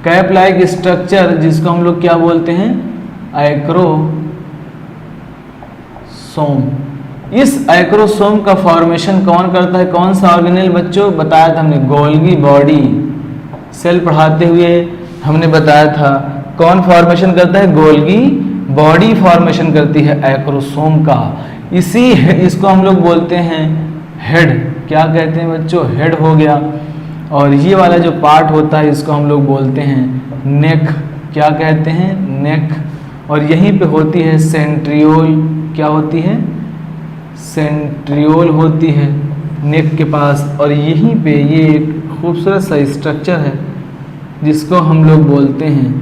S1: कैप लाइक स्ट्रक्चर जिसको हम लोग क्या बोलते हैं? एक्रोसोम। इस एक्रोसोम का फॉर्मेशन कौन करता है? कौन सा ऑर्गेनेल बच्चों? बताया था हमने, गोल्गी बॉडी। सेल पढ़ाते हुए हमने बताया था कौन फॉर्मेशन करता है? गोल्गी बॉडी फॉर्मेशन करती है एक्रोसोम का। इसको हम लोग बोलते हैं हेड। क्या कहते हैं बच्चों? हेड हो गया। और ये वाला जो पार्ट होता है इसको हम लोग बोलते हैं नेक। क्या कहते हैं? नेक। और यहीं पे होती है सेंट्रियोल। क्या होती है? सेंट्रियोल होती है नेक के पास। और यहीं पे ये एक खूबसूरत सा स्ट्रक्चर है जिसको हम लोग बोलते हैं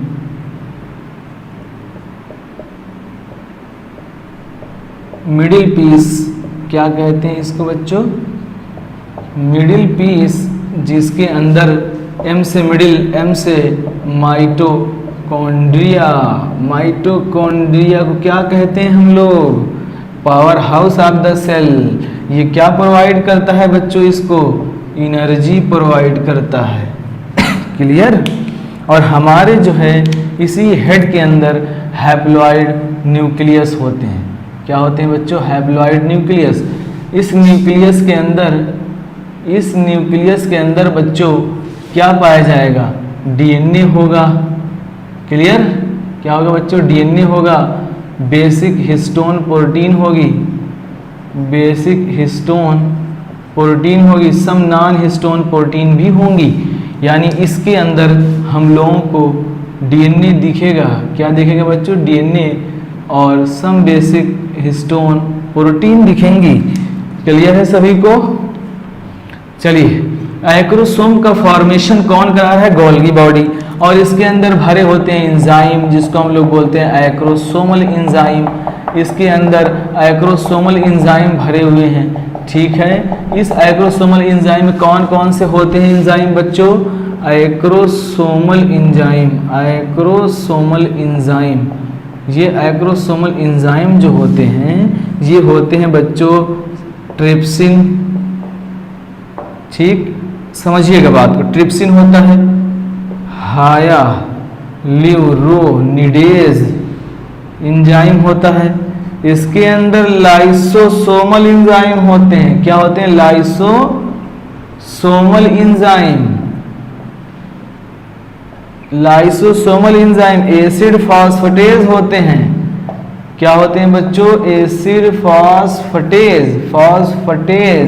S1: मिडिल पीस। क्या कहते हैं इसको बच्चों? मिडिल पीस, जिसके अंदर एम से मिडिल, एम से माइटोकॉन्ड्रिया। माइटोकॉन्ड्रिया को क्या कहते हैं हम लोग? Powerhouse of the cell. ये क्या प्रोवाइड करता है बच्चों? इसको एनर्जी प्रोवाइड करता है। क्लियर? और हमारे जो है इसी हेड के अंदर हैप्लॉइड न्यूक्लियस होते हैं। क्या होते हैं बच्चों? Haploid nucleus. इस न्यूक्लियस के अंदर बच्चों क्या पाया जाएगा? डीएनए होगा। क्लियर? क्या होगा बच्चों? डीएनए होगा। बेसिक हिस्टोन प्रोटीन होगी। बेसिक हिस्टोन प्रोटीन होगी। सम नॉन हिस्टोन प्रोटीन भी होंगी। यानी इसके अंदर हम लोगों को डीएनए दिखेगा। क्या दिखेगा बच्चों? डीएनए और सम बेसिक हिस्टोन प्रोटीन दिखेंगी। क्लियर है सभी को? चलिए, एक्रोसोम का फॉर्मेशन कौन करा है? Golgi body. और इसके अंदर भरे होते हैं एंजाइम, जिसको हम लोग बोलते हैं एक्रोसोमल एंजाइम। इसके अंदर एक्रोसोमल एंजाइम भरे हुए हैं। ठीक है? इस एक्रोसोमल एंजाइम में कौन कौन से होते हैं एंजाइम बच्चों? Acrosomal enzyme. एक्रोसोमल एंजाइम, ये एक्रोसोमल एंजाइम जो होते हैं ये होते हैं बच्चों ट्रिप्सिन, ठीक, समझिएगा बात को। ट्रिप्सिन होता है, हायालुरोनिडेज एंजाइम होता है, इसके अंदर लाइसोसोमल एंजाइम होते हैं। क्या होते हैं? Lysosomal enzyme. Lysosomal enzyme acid phosphatase होते हैं। क्या होते हैं बच्चों? एसिड फॉस्फेटेज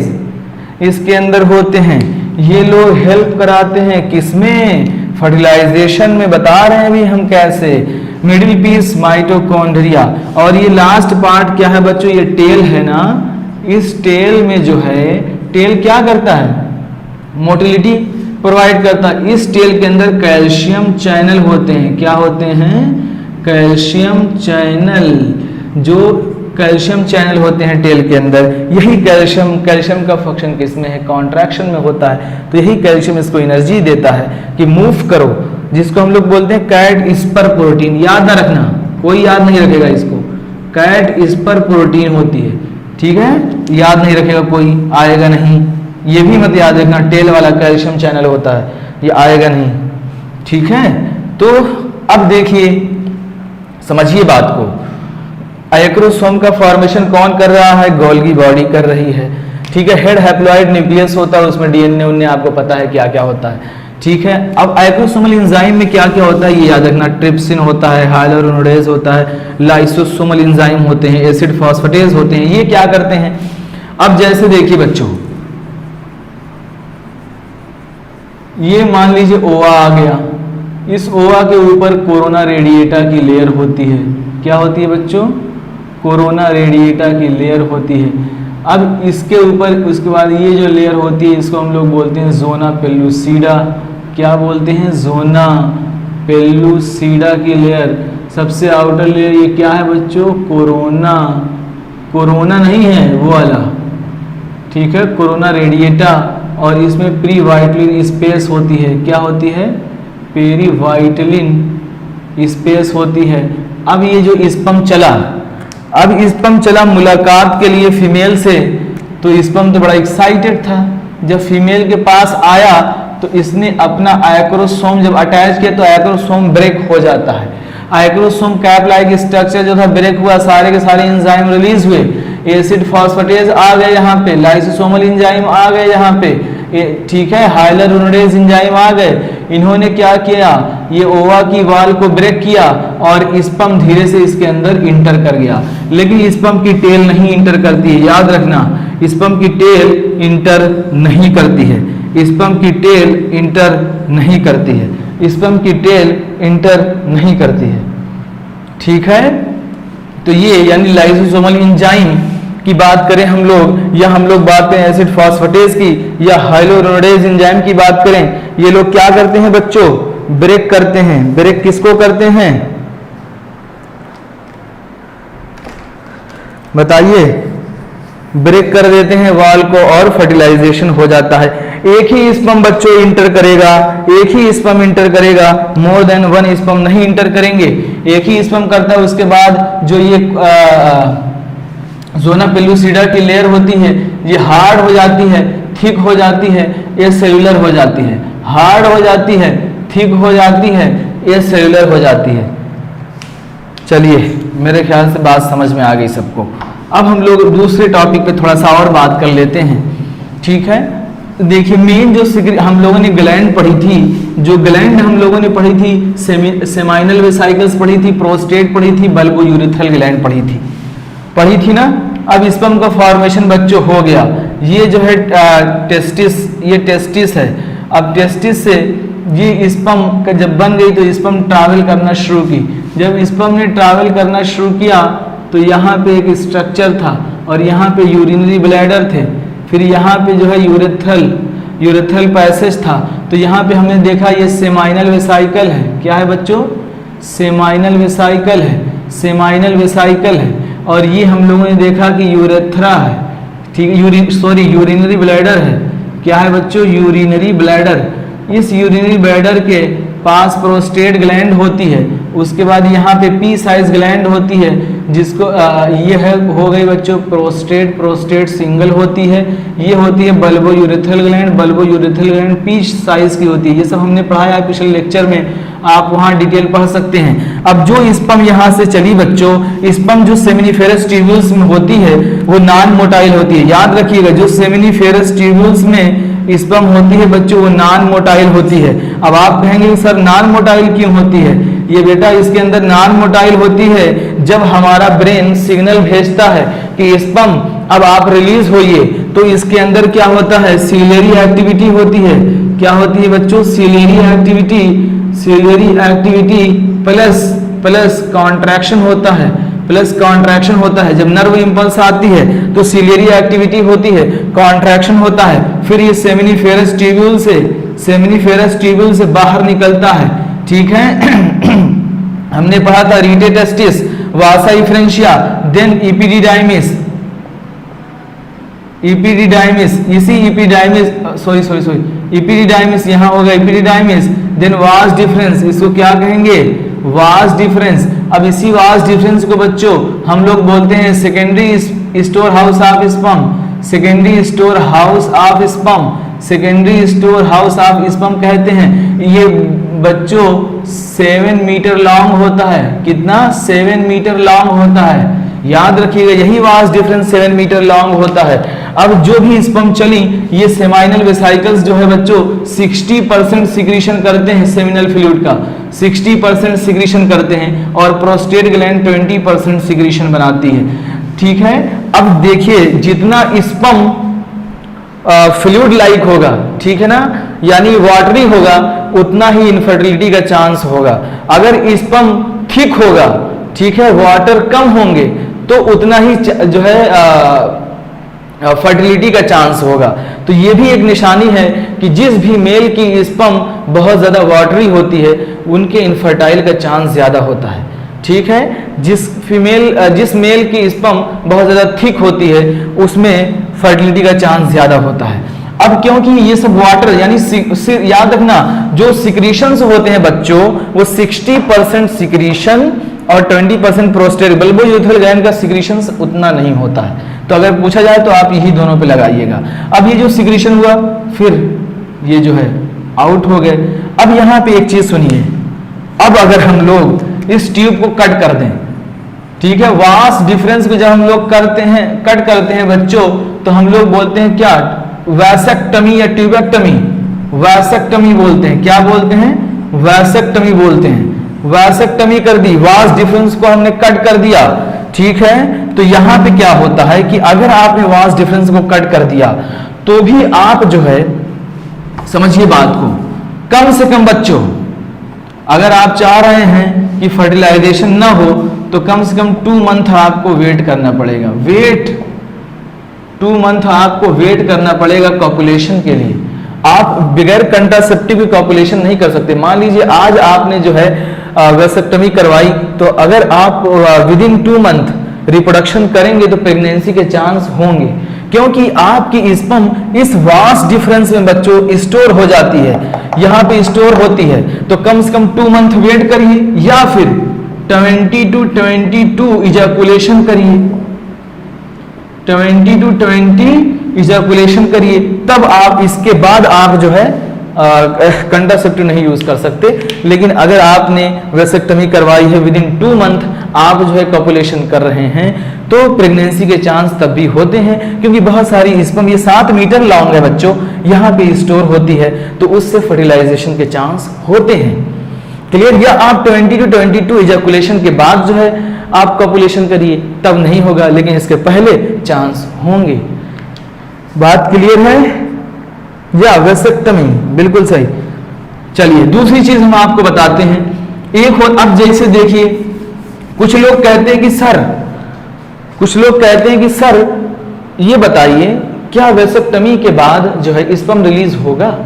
S1: इसके अंदर होते हैं। ये लोग हेल्प कराते हैं किसमें? फर्टिलाइजेशन में। बता रहे हैं भी हम कैसे। Middle piece mitochondria. और ये लास्ट पार्ट क्या है बच्चों? ये टेल है ना, इस टेल में जो है, टेल क्या करता है? मोटिलिटी प्रोवाइड करता है। इस टेल के अंदर कैल्शियम चैनल होते हैं। क्या होते हैं? Calcium channel. जो कैल्शियम चैनल होते हैं टेल के अंदर, यही कैल्शियम का फंक्शन किसमें है? कॉन्ट्रैक्शन में होता है। तो यही कैल्शियम इसको एनर्जी देता है कि मूव करो, जिसको हम लोग बोलते हैं कैट स्पर प्रोटीन। याद ना रखना, कोई याद नहीं रखेगा इसको। कैट स्पर प्रोटीन होती है, ठीक है? याद नहीं रखेगा कोई, आएगा नहीं। ये भी मत याद रखना, टेल वाला कैल्शियम चैनल होता है, ये आएगा नहीं, ठीक है? तो अब देखिए, समझिए बात को। आइक्रोसोम का फॉर्मेशन कौन कर रहा है? गोल्गी बॉडी कर रही है, ठीक है? हेड हैप्लॉइड न्यूक्लियस होता है, उसमें डीएनए उन्ने आपको पता है क्या क्या होता है, ठीक है? अब आइक्रोसोमल एंजाइम में क्या क्या होता है ये याद रखना। ट्रिप्सिन होता है, हाइलुरोनिडेज होता है, लाइसोसोमल एंजाइम होते हैं, एसिड फॉस्फेटेज होते हैं। ये क्या करते हैं? अब जैसे देखिए बच्चों, ये मान लीजिए ओवा आ गया, इस ओवा के ऊपर कोरोना रेडिएटा की लेयर होती है। क्या होती है बच्चों? कोरोना रेडिएटा की लेयर होती है। अब इसके ऊपर उसके बाद ये जो लेयर होती है, इसको हम लोग बोलते हैं जोना पेलुसिडा। क्या बोलते हैं? जोना पेलुसिडा की लेयर। सबसे आउटर लेयर ये क्या है बच्चों? कोरोना। कोरोना नहीं है वो वाला, ठीक है? Corona radiata. और इसमें प्रीवाइटलिन स्पेस होती है। क्या होती है? पेरीवाइटलिन स्पेस होती है। अब ये जो स्पर्म चला, अब स्पर्म चला मुलाकात के लिए फीमेल से, तो स्पर्म तो बड़ा एक्साइटेड था। जब फीमेल के पास आया तो इसने अपना आइक्रोसोम जब अटैच किया तो आइक्रोसोम ब्रेक हो जाता है। आइक्रोसोम कैप लाइक स्ट्रक्चर जो था ब्रेक हुआ, सारे के सारे एंजाइम रिलीज हुए, एसिड फॉस्फेटेज आ गए यहाँ पे, लाइसोसोमल एंजाइम आ गए यहाँ पे, ठीक है? हाइलुरोनिडेज एंजाइम आ गए। इन्होंने क्या किया? ये ओवा की वाल को ब्रेक किया और स्पर्म धीरे से इसके अंदर इंटर कर गया। लेकिन स्पर्म की टेल नहीं इंटर करती है, याद रखना। स्पर्म की टेल इंटर नहीं करती है, स्पर्म की टेल इंटर नहीं करती है, स्पर्म की टेल इंटर नहीं करती है, ठीक है? तो ये यानी लाइसोसोमल एंजाइम की बात करें हम लोग, या हम लोग बात करें एसिड फॉस्फेटेज की, या हाइलुरोनिडेज एंजाइम की बात करें, ये लोग क्या करते हैं बच्चों? ब्रेक करते हैं। ब्रेक किसको करते हैं? बताइए। ब्रेक कर देते हैं वाल को और फर्टिलाइजेशन हो जाता है। एक ही स्पर्म बच्चों इंटर करेगा, एक ही स्पर्म इंटर करेगा, मोर देन वन स्पर्म नहीं इंटर करेंगे। एक ही स्पर्म करता है, उसके बाद जो ये जोना पेलुसिडा की लेयर होती है, ये हार्ड हो जाती है, थिक हो जाती है, ये सेलुलर हो जाती है। हार्ड हो जाती है, थिक हो जाती है, ये सेलुलर हो जाती है। चलिए, मेरे ख्याल से बात समझ में आ गई सबको। अब हम लोग दूसरे टॉपिक पे थोड़ा सा और बात कर लेते हैं, ठीक है? देखिए, मेन जो हम लोगों ने ग्लैंड पढ़ी थी, जो ग्लैंड हम लोगों ने पढ़ी थी, सेमाइनल वेसाइकल्स पढ़ी थी, प्रोस्टेट पढ़ी थी, बल्बोयूरेथ्रल ग्लैंड पढ़ी थी ना। अब स्पर्म का फॉर्मेशन बच्चों हो गया। ये जो है टेस्टिस, ये टेस्टिस है। अब टेस्टिस से ये स्पर्म का जब बन गई तो स्पर्म ट्रैवल करना शुरू की। जब स्पर्म ने ट्रैवल करना शुरू किया तो यहाँ पे एक स्ट्रक्चर था और यहाँ पे यूरिनरी ब्लैडर थे, फिर यहाँ पे जो है यूरेथ्रल पैसेज था। तो यहाँ पे हमने देखा ये सेमाइनल वेसाइकल है। क्या है बच्चों? सेमाइनल वेसाइकल है, सेमाइनल वेसाइकल है। और ये हम लोगों ने देखा कि यूरेथ्रा है, ठीक है? यूरिनरी ब्लैडर है। क्या है बच्चों? Urinary bladder. इस यूरिनरी ब्लैडर के पास प्रोस्टेट ग्लैंड होती है, उसके बाद यहाँ पे पी साइज ग्लैंड होती है, जिसको ये है हो गई बच्चों प्रोस्टेट, प्रोस्टेट सिंगल होती है। ये होती है bulbo urethral gland, bulbo urethral gland P size की होती है। ये सब हमने पढ़ाया है पिछले लेक्चर में, आप वहाँ डिटेल पढ़ सकते हैं। अब जो स्पर्म यहाँ से चली बच्चों, स्पर्म जो सेमिनिफेरस ट्यूब्यूल्स में होती है वो नॉन मोटाइल होती है। याद रखिएगा, जो सेमिनिफेरस ट्यूब्यूल्स में स्पर्म होती है बच्चों वो नॉन मोटाइल होती है। अब आप कहेंगे सर नॉन मोटाइल क्यों होती है? ये बेटा इसके अंदर नॉन मोटाइल होती है जब हमारा ब्रेन सिग्नल भेजता है कि स्पर्म अब आप रिलीज होइए, तो इसके अंदर क्या होता है, सीलियरी एक्टिविटी होती है। क्या होती है बच्चों? Ciliary activity, ciliary activity plus contraction होता है, प्लस कॉन्ट्रैक्शन होता है। जब नर्व इंपल्स आती है तो सीलियरी एक्टिविटी होती है, कॉन्ट्रैक्शन होता है, फिर ये सेमिनिफेरस ट्यूब्यूल से बाहर निकलता है। ठीक है हमने पढ़ा था रीटे टेस्टिस, वासा इफ्रेंशिया, देन इपिडिडाइमिस, इसी इपिडिडाइमिस यहाँ होगा इपिडिडाइमिस, देन वास डिफरेंस, इसको क्या कहेंगे? Vas deferens. अब इसी वास डिफरेंस को बच्चों हम लोग बोलते हैं secondary store house of sperm, secondary store house of sperm, secondary store house of sperm कहते हैं। ये बच्चों 7 मीटर लॉन्ग होता है। कितना? 7 मीटर लॉन्ग होता है। याद रखिएगा, यही वास डिफरेंस 7 मीटर लॉन्ग होता है। अब जो भी स्पर्म चली, ये सेमाइनल वेसिकल्स जो है बच्चों 60% सिक्रीशन करते हैं, सेमिनल फ्लूइड का 60% सिक्रीशन करते हैं, और प्रोस्टेट ग्लैंड 20% सिक्रीशन बनाती है। ठीक है, अब देखिए जितना स्पर्म फ्लूइड लाइक होगा, ठीक है ना, यानी वाटरी होगा, उतना ही इनफर्टिलिटी का चांस होगा। अगर स्पर्म थिक होगा, ठीक है, वाटर कम होंगे, तो उतना ही जो है फर्टिलिटी का चांस होगा। तो ये भी एक निशानी है कि जिस भी मेल की स्पर्म बहुत ज्यादा वाटरी होती है उनके इनफर्टाइल का चांस ज्यादा होता है। ठीक है, जिस मेल की स्पर्म बहुत ज्यादा थिक होती है उसमें फर्टिलिटी का चांस ज्यादा होता है। अब क्योंकि ये सब वाटर यानी याद रखना, जो सिक्रीशंस होते हैं बच्चों वो 60% सिक्रीशन और 20% प्रोस्टेट बल्बो यूरेथ्रल ग्लैंड का सिक्रीशंस उतना नहीं होता है। तो अगर पूछा जाए तो आप यही दोनों पे लगाइएगा। अब ये जो सिक्रीशन हुआ फिर ये जो है आउट हो गए। अब यहाँ पे एक चीज सुनिए, अब अगर हम लोग इस ट्यूब को कट कर दें, ठीक है, वास डिफरेंस को जब हम लोग कट करते हैं बच्चों, तो हम लोग बोलते हैं क्या? वैसेक्टमी या ट्यूबेक्टमी। वैसेक्टमी बोलते हैं। क्या बोलते हैं? वैसेक्टमी बोलते हैं। वैसेक्टमी कर दी, वास डिफरेंस को हमने कट कर दिया। ठीक है, तो यहां पे क्या होता है कि अगर आपने वास डिफरेंस को कट कर दिया तो भी आप जो है, समझिए बात को, कम से कम बच्चों अगर आप चाह रहे हैं कि फर्टिलाइजेशन ना हो तो कम से कम 2 मंथ आपको वेट करना पड़ेगा। 2 मंथ आपको वेट करना पड़ेगा कॉपुलेशन के लिए। आप बगैर कंट्रासेप्टिव कॉपुलेशन नहीं कर सकते। मान लीजिए आज आपने जो है वैसेक्टमी करवाई, तो अगर आप विद इन 2 मंथ रिप्रोडक्शन करेंगे तो प्रेगनेंसी के चांस होंगे, क्योंकि आपकी स्पर्म इस वास डिफरेंस में बच्चों स्टोर हो जाती है, यहाँ पे स्टोर होती है। तो कम से कम 2 मंथ वेट करिए या फिर 20 to 22 इजैकुलेशन करिए, 20 to 20 इजैकुलेशन करिए, तब आप इसके बाद आप जो है कंट्रासेप्टिव नहीं यूज कर सकते। लेकिन अगर आपने वैसेक्टमी करवाई है विद इन 2 मंथ आप जो है कॉपुलेशन कर रहे हैं तो प्रेगनेंसी के चांस तब भी होते हैं, क्योंकि बहुत सारी स्पर्म, ये 7 मीटर लॉन्ग है बच्चों, यहाँ पे स्टोर होती है, तो उससे फर्टिलाइजेशन के चांस होते हैं। क्लियर? या आप 20 to 22 इजैकुलेशन के बाद जो है आप कॉपुलेशन करिए, तब नहीं होगा, लेकिन इसके पहले चांस होंगे। बात क्लियर है? या वैसेक्टमी बिल्कुल सही। चलिए दूसरी चीज हम आपको बताते हैं। एक और, अब जैसे देखिए कुछ लोग कहते हैं कि सर ये बताइए क्या वैसेक्टमी के बाद जो है स्पर्म रिलीज होगा?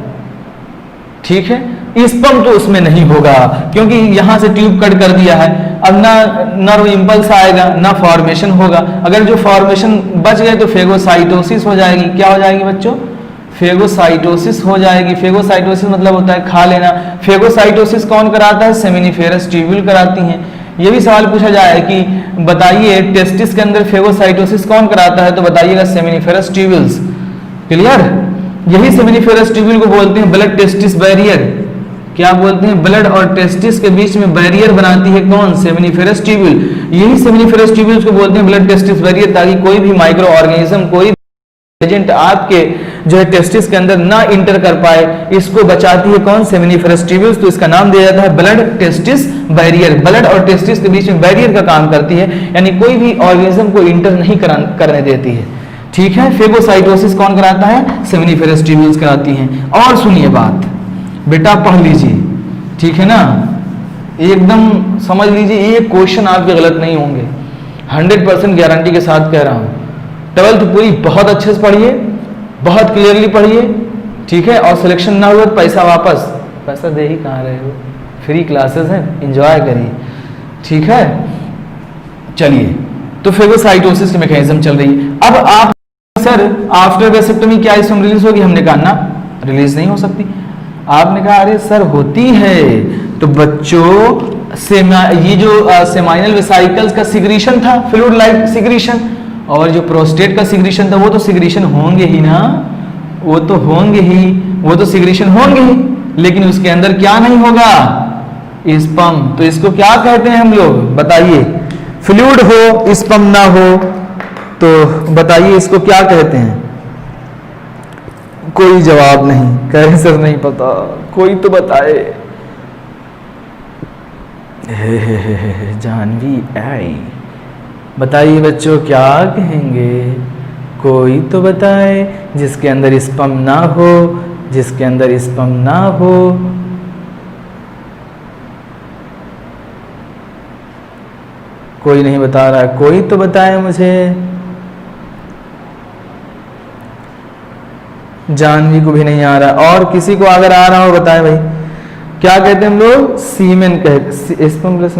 S1: ठीक है, स्पर्म तो उसमें नहीं होगा क्योंकि यहां से ट्यूब कट कर दिया है। अब ना नर्व इंपल्स आएगा ना फॉर्मेशन होगा। अगर जो फॉर्मेशन बच गए तो फेगोसाइटोसिस हो जाएगी। क्या हो जाएगी बच्चों? फेगोसाइटोसिस हो जाएगी। फेगोसाइटोसिस मतलब होता है खा लेना। फेगोसाइटोसिस कौन कराता है? सेमिनिफेरस ट्यूब्यूल कराती हैं। ये भी सवाल पूछा जाए कि बताइए टेस्टिस के अंदर फेगोसाइटोसिस कौन कराता है, तो बताइएगा सेमिनिफेरस ट्यूब्यूल्स। क्लियर? यही सेमिनिफेरस ट्यूब्यूल को बोलते हैं ब्लड टेस्टिस बैरियर। क्या बोलते हैं? ब्लड और टेस्टिस के बीच में बैरियर बनाती है कौन? Seminiferous tubule. यही सेमिनिफेरस ट्यूब्यूल्स को बोलते हैं ब्लड टेस्टिस बैरियर, ताकि कोई भी माइक्रो ऑर्गेनिज्म, कोई एजेंट आपके जो है टेस्टिस के अंदर ना इंटर कर पाए, इसको बचाती है कौन? Seminiferous tubules. तो इसका नाम दिया जाता है ब्लड टेस्टिस बैरियर। ब्लड और टेस्टिस के बीच में बैरियर का काम करती है, यानी कोई भी ऑर्गेनिज्म को इंटर नहीं करने देती है। ठीक है? फेगोसाइटोसिस कौन कराता है? सेमिनिफेरस ट्यूब्यूल्स कराती हैं। और सुनिए बात, बेटा पढ़ लीजिए, ठीक है ना, एकदम समझ लीजिए, ये क्वेश्चन आपके गलत नहीं होंगे, 100% गारंटी के साथ कह रहा हूं। 12th पूरी बहुत अच्छे से पढ़िए, बहुत क्लियरली पढ़िए, ठीक है। और सिलेक्शन ना हुआ तो पैसा वापस। पैसा दे ही कहाँ रहे हो, फ्री क्लासेस हैं, एंजॉय करिए, ठीक है। चलिए, तो फेगोसाइटोसिस की मैकेनिज्म चल रही है। अब आप सर आफ्टर वेसेक्टोमी क्या स्पर्म रिलीज होगी? हमने कहा ना, रिलीज नहीं हो सकती। आपने कहा अरे सर होती है। तो बच्चों ये जो सेमाइनल वेसाइकल्स का सिग्रीशन था, फ्लूइड लाइक सिग्रीशन, और जो प्रोस्टेट का सिग्रीशन था, वो तो सिग्रीशन होंगे ही ना, वो तो होंगे ही, वो तो सिग्रीशन होंगे ही, लेकिन उसके अंदर क्या नहीं होगा? स्पर्म। तो इसको क्या कहते हैं हम लोग? बताइए। फ्लूइड हो, स्पर्म ना हो, तो बताइए इसको क्या कहते हैं? कोई जवाब नहीं, कह रहे सर नहीं पता, कोई तो बताए। जानवी आई, बताइए बच्चों क्या कहेंगे? कोई तो बताए। जिसके अंदर स्पर्म ना हो, जिसके अंदर स्पर्म ना हो। कोई नहीं बता रहा, कोई तो बताए मुझे। जानवी को भी नहीं आ रहा, और किसी को अगर आ रहा हो बताए भाई। क्या कहते हैं हम लोग? सीमेन कहते, स्पर्म प्लस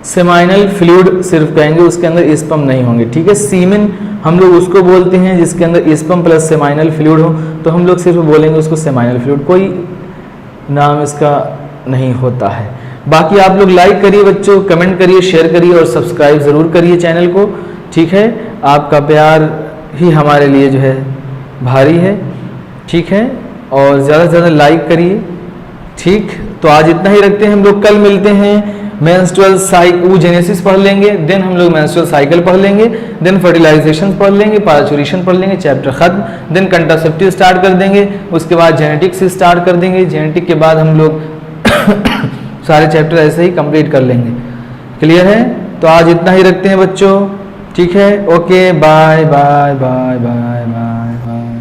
S1: सेमाइनल फ्लूइड सिर्फ कहेंगे, उसके अंदर स्पर्म नहीं होंगे, ठीक है। सीमेन हम लोग उसको बोलते हैं जिसके अंदर स्पर्म प्लस सेमाइनल फ्लूइड हो, तो हम लोग सिर्फ बोलेंगे उसको सेमाइनल फ्लूइड, कोई नाम इसका नहीं होता है। बाकी आप लोग लाइक करिए बच्चों, कमेंट करिए, शेयर करिए और सब्सक्राइब ज़रूर करिए चैनल को, ठीक है। आपका प्यार ही हमारे लिए जो है भारी है, ठीक है। और ज़्यादा से ज़्यादा लाइक करिए, ठीक। तो आज इतना ही रखते हैं, हम लोग कल मिलते हैं। मेंस्ट्रुअल oogenesis पढ़ लेंगे, देन हम लोग मेंस्ट्रुअल साइकिल पढ़ लेंगे, देन फर्टिलाइजेशन पढ़ लेंगे, पार्चुरेशन पढ़ लेंगे, चैप्टर खत्म। देन कंट्रासेप्टिव स्टार्ट कर देंगे, उसके बाद जेनेटिक्स से स्टार्ट कर देंगे, जेनेटिक के बाद हम लोग सारे चैप्टर ऐसे ही कंप्लीट कर लेंगे। क्लियर है? तो आज इतना ही रखते हैं बच्चों, ठीक है। Okay, bye bye bye bye bye bye.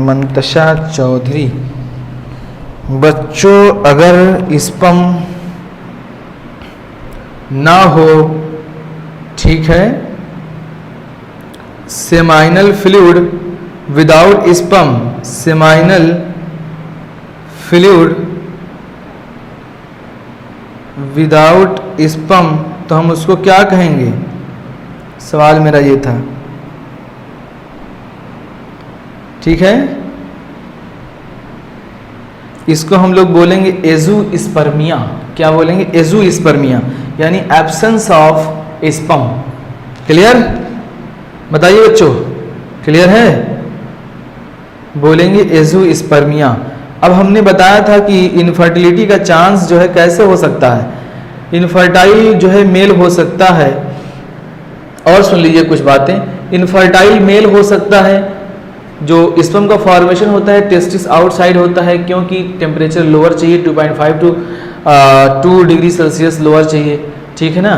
S1: Mantasha Chaudhary, बच्चों अगर स्पर्म ना हो, ठीक है, seminal fluid without sperm, seminal fluid without sperm, तो हम उसको क्या कहेंगे? सवाल मेरा ये था, ठीक है। इसको हम लोग बोलेंगे एज़ूस्पर्मिया। क्या बोलेंगे? एज़ूस्पर्मिया, यानी एब्सेंस ऑफ स्पर्म। क्लियर? बताइए बच्चों, क्लियर है? बोलेंगे एज़ूस्पर्मिया। अब हमने बताया था कि इनफर्टिलिटी का चांस जो है कैसे हो सकता है, इनफर्टाइल जो है मेल हो सकता है। और सुन लीजिए कुछ बातें, इनफर्टाइल मेल हो सकता है, जो स्पर्म का फॉर्मेशन होता है टेस्टिस आउटसाइड होता है, क्योंकि टेम्परेचर लोअर चाहिए, 2.5 to 2 डिग्री सेल्सियस लोअर चाहिए, ठीक है ना।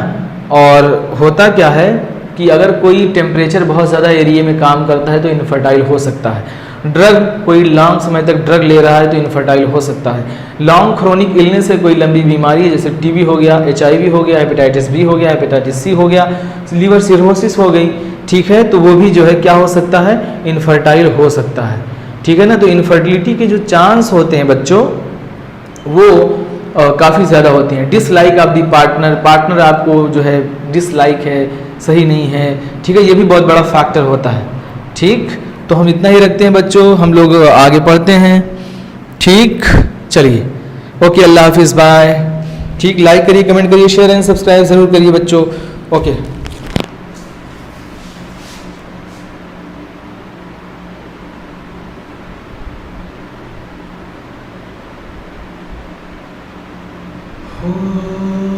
S1: और होता क्या है कि अगर कोई टेम्परेचर बहुत ज़्यादा एरिया में काम करता है तो इनफर्टाइल हो सकता है। ड्रग, कोई लॉन्ग समय तक ड्रग ले रहा है तो इनफर्टाइल हो सकता है। लॉन्ग क्रोनिक इलनेस है, कोई लंबी बीमारी है, जैसे टीबी हो गया, HIV हो गया, हेपेटाइटिस बी हो गया, हेपेटाइटिस सी हो गया, लीवर सिरोसिस हो गई, ठीक है, तो वो भी जो है क्या हो सकता है? इनफर्टाइल हो सकता है, ठीक है ना। तो इनफर्टिलिटी के जो चांस होते हैं बच्चों, वो
S2: काफ़ी ज़्यादा होती हैं। Dislike of the partner, partner आपको जो है डिसलाइक है, सही नहीं है, ठीक है, ये भी बहुत बड़ा फैक्टर होता है। ठीक, तो हम इतना ही रखते हैं बच्चों, हम लोग आगे पढ़ते हैं। ठीक, चलिए, ओके, अल्लाह हाफिज़, बाय। ठीक, लाइक करिए, कमेंट करिए, शेयर एंड सब्सक्राइब ज़रूर करिए बच्चों। ओके। Oh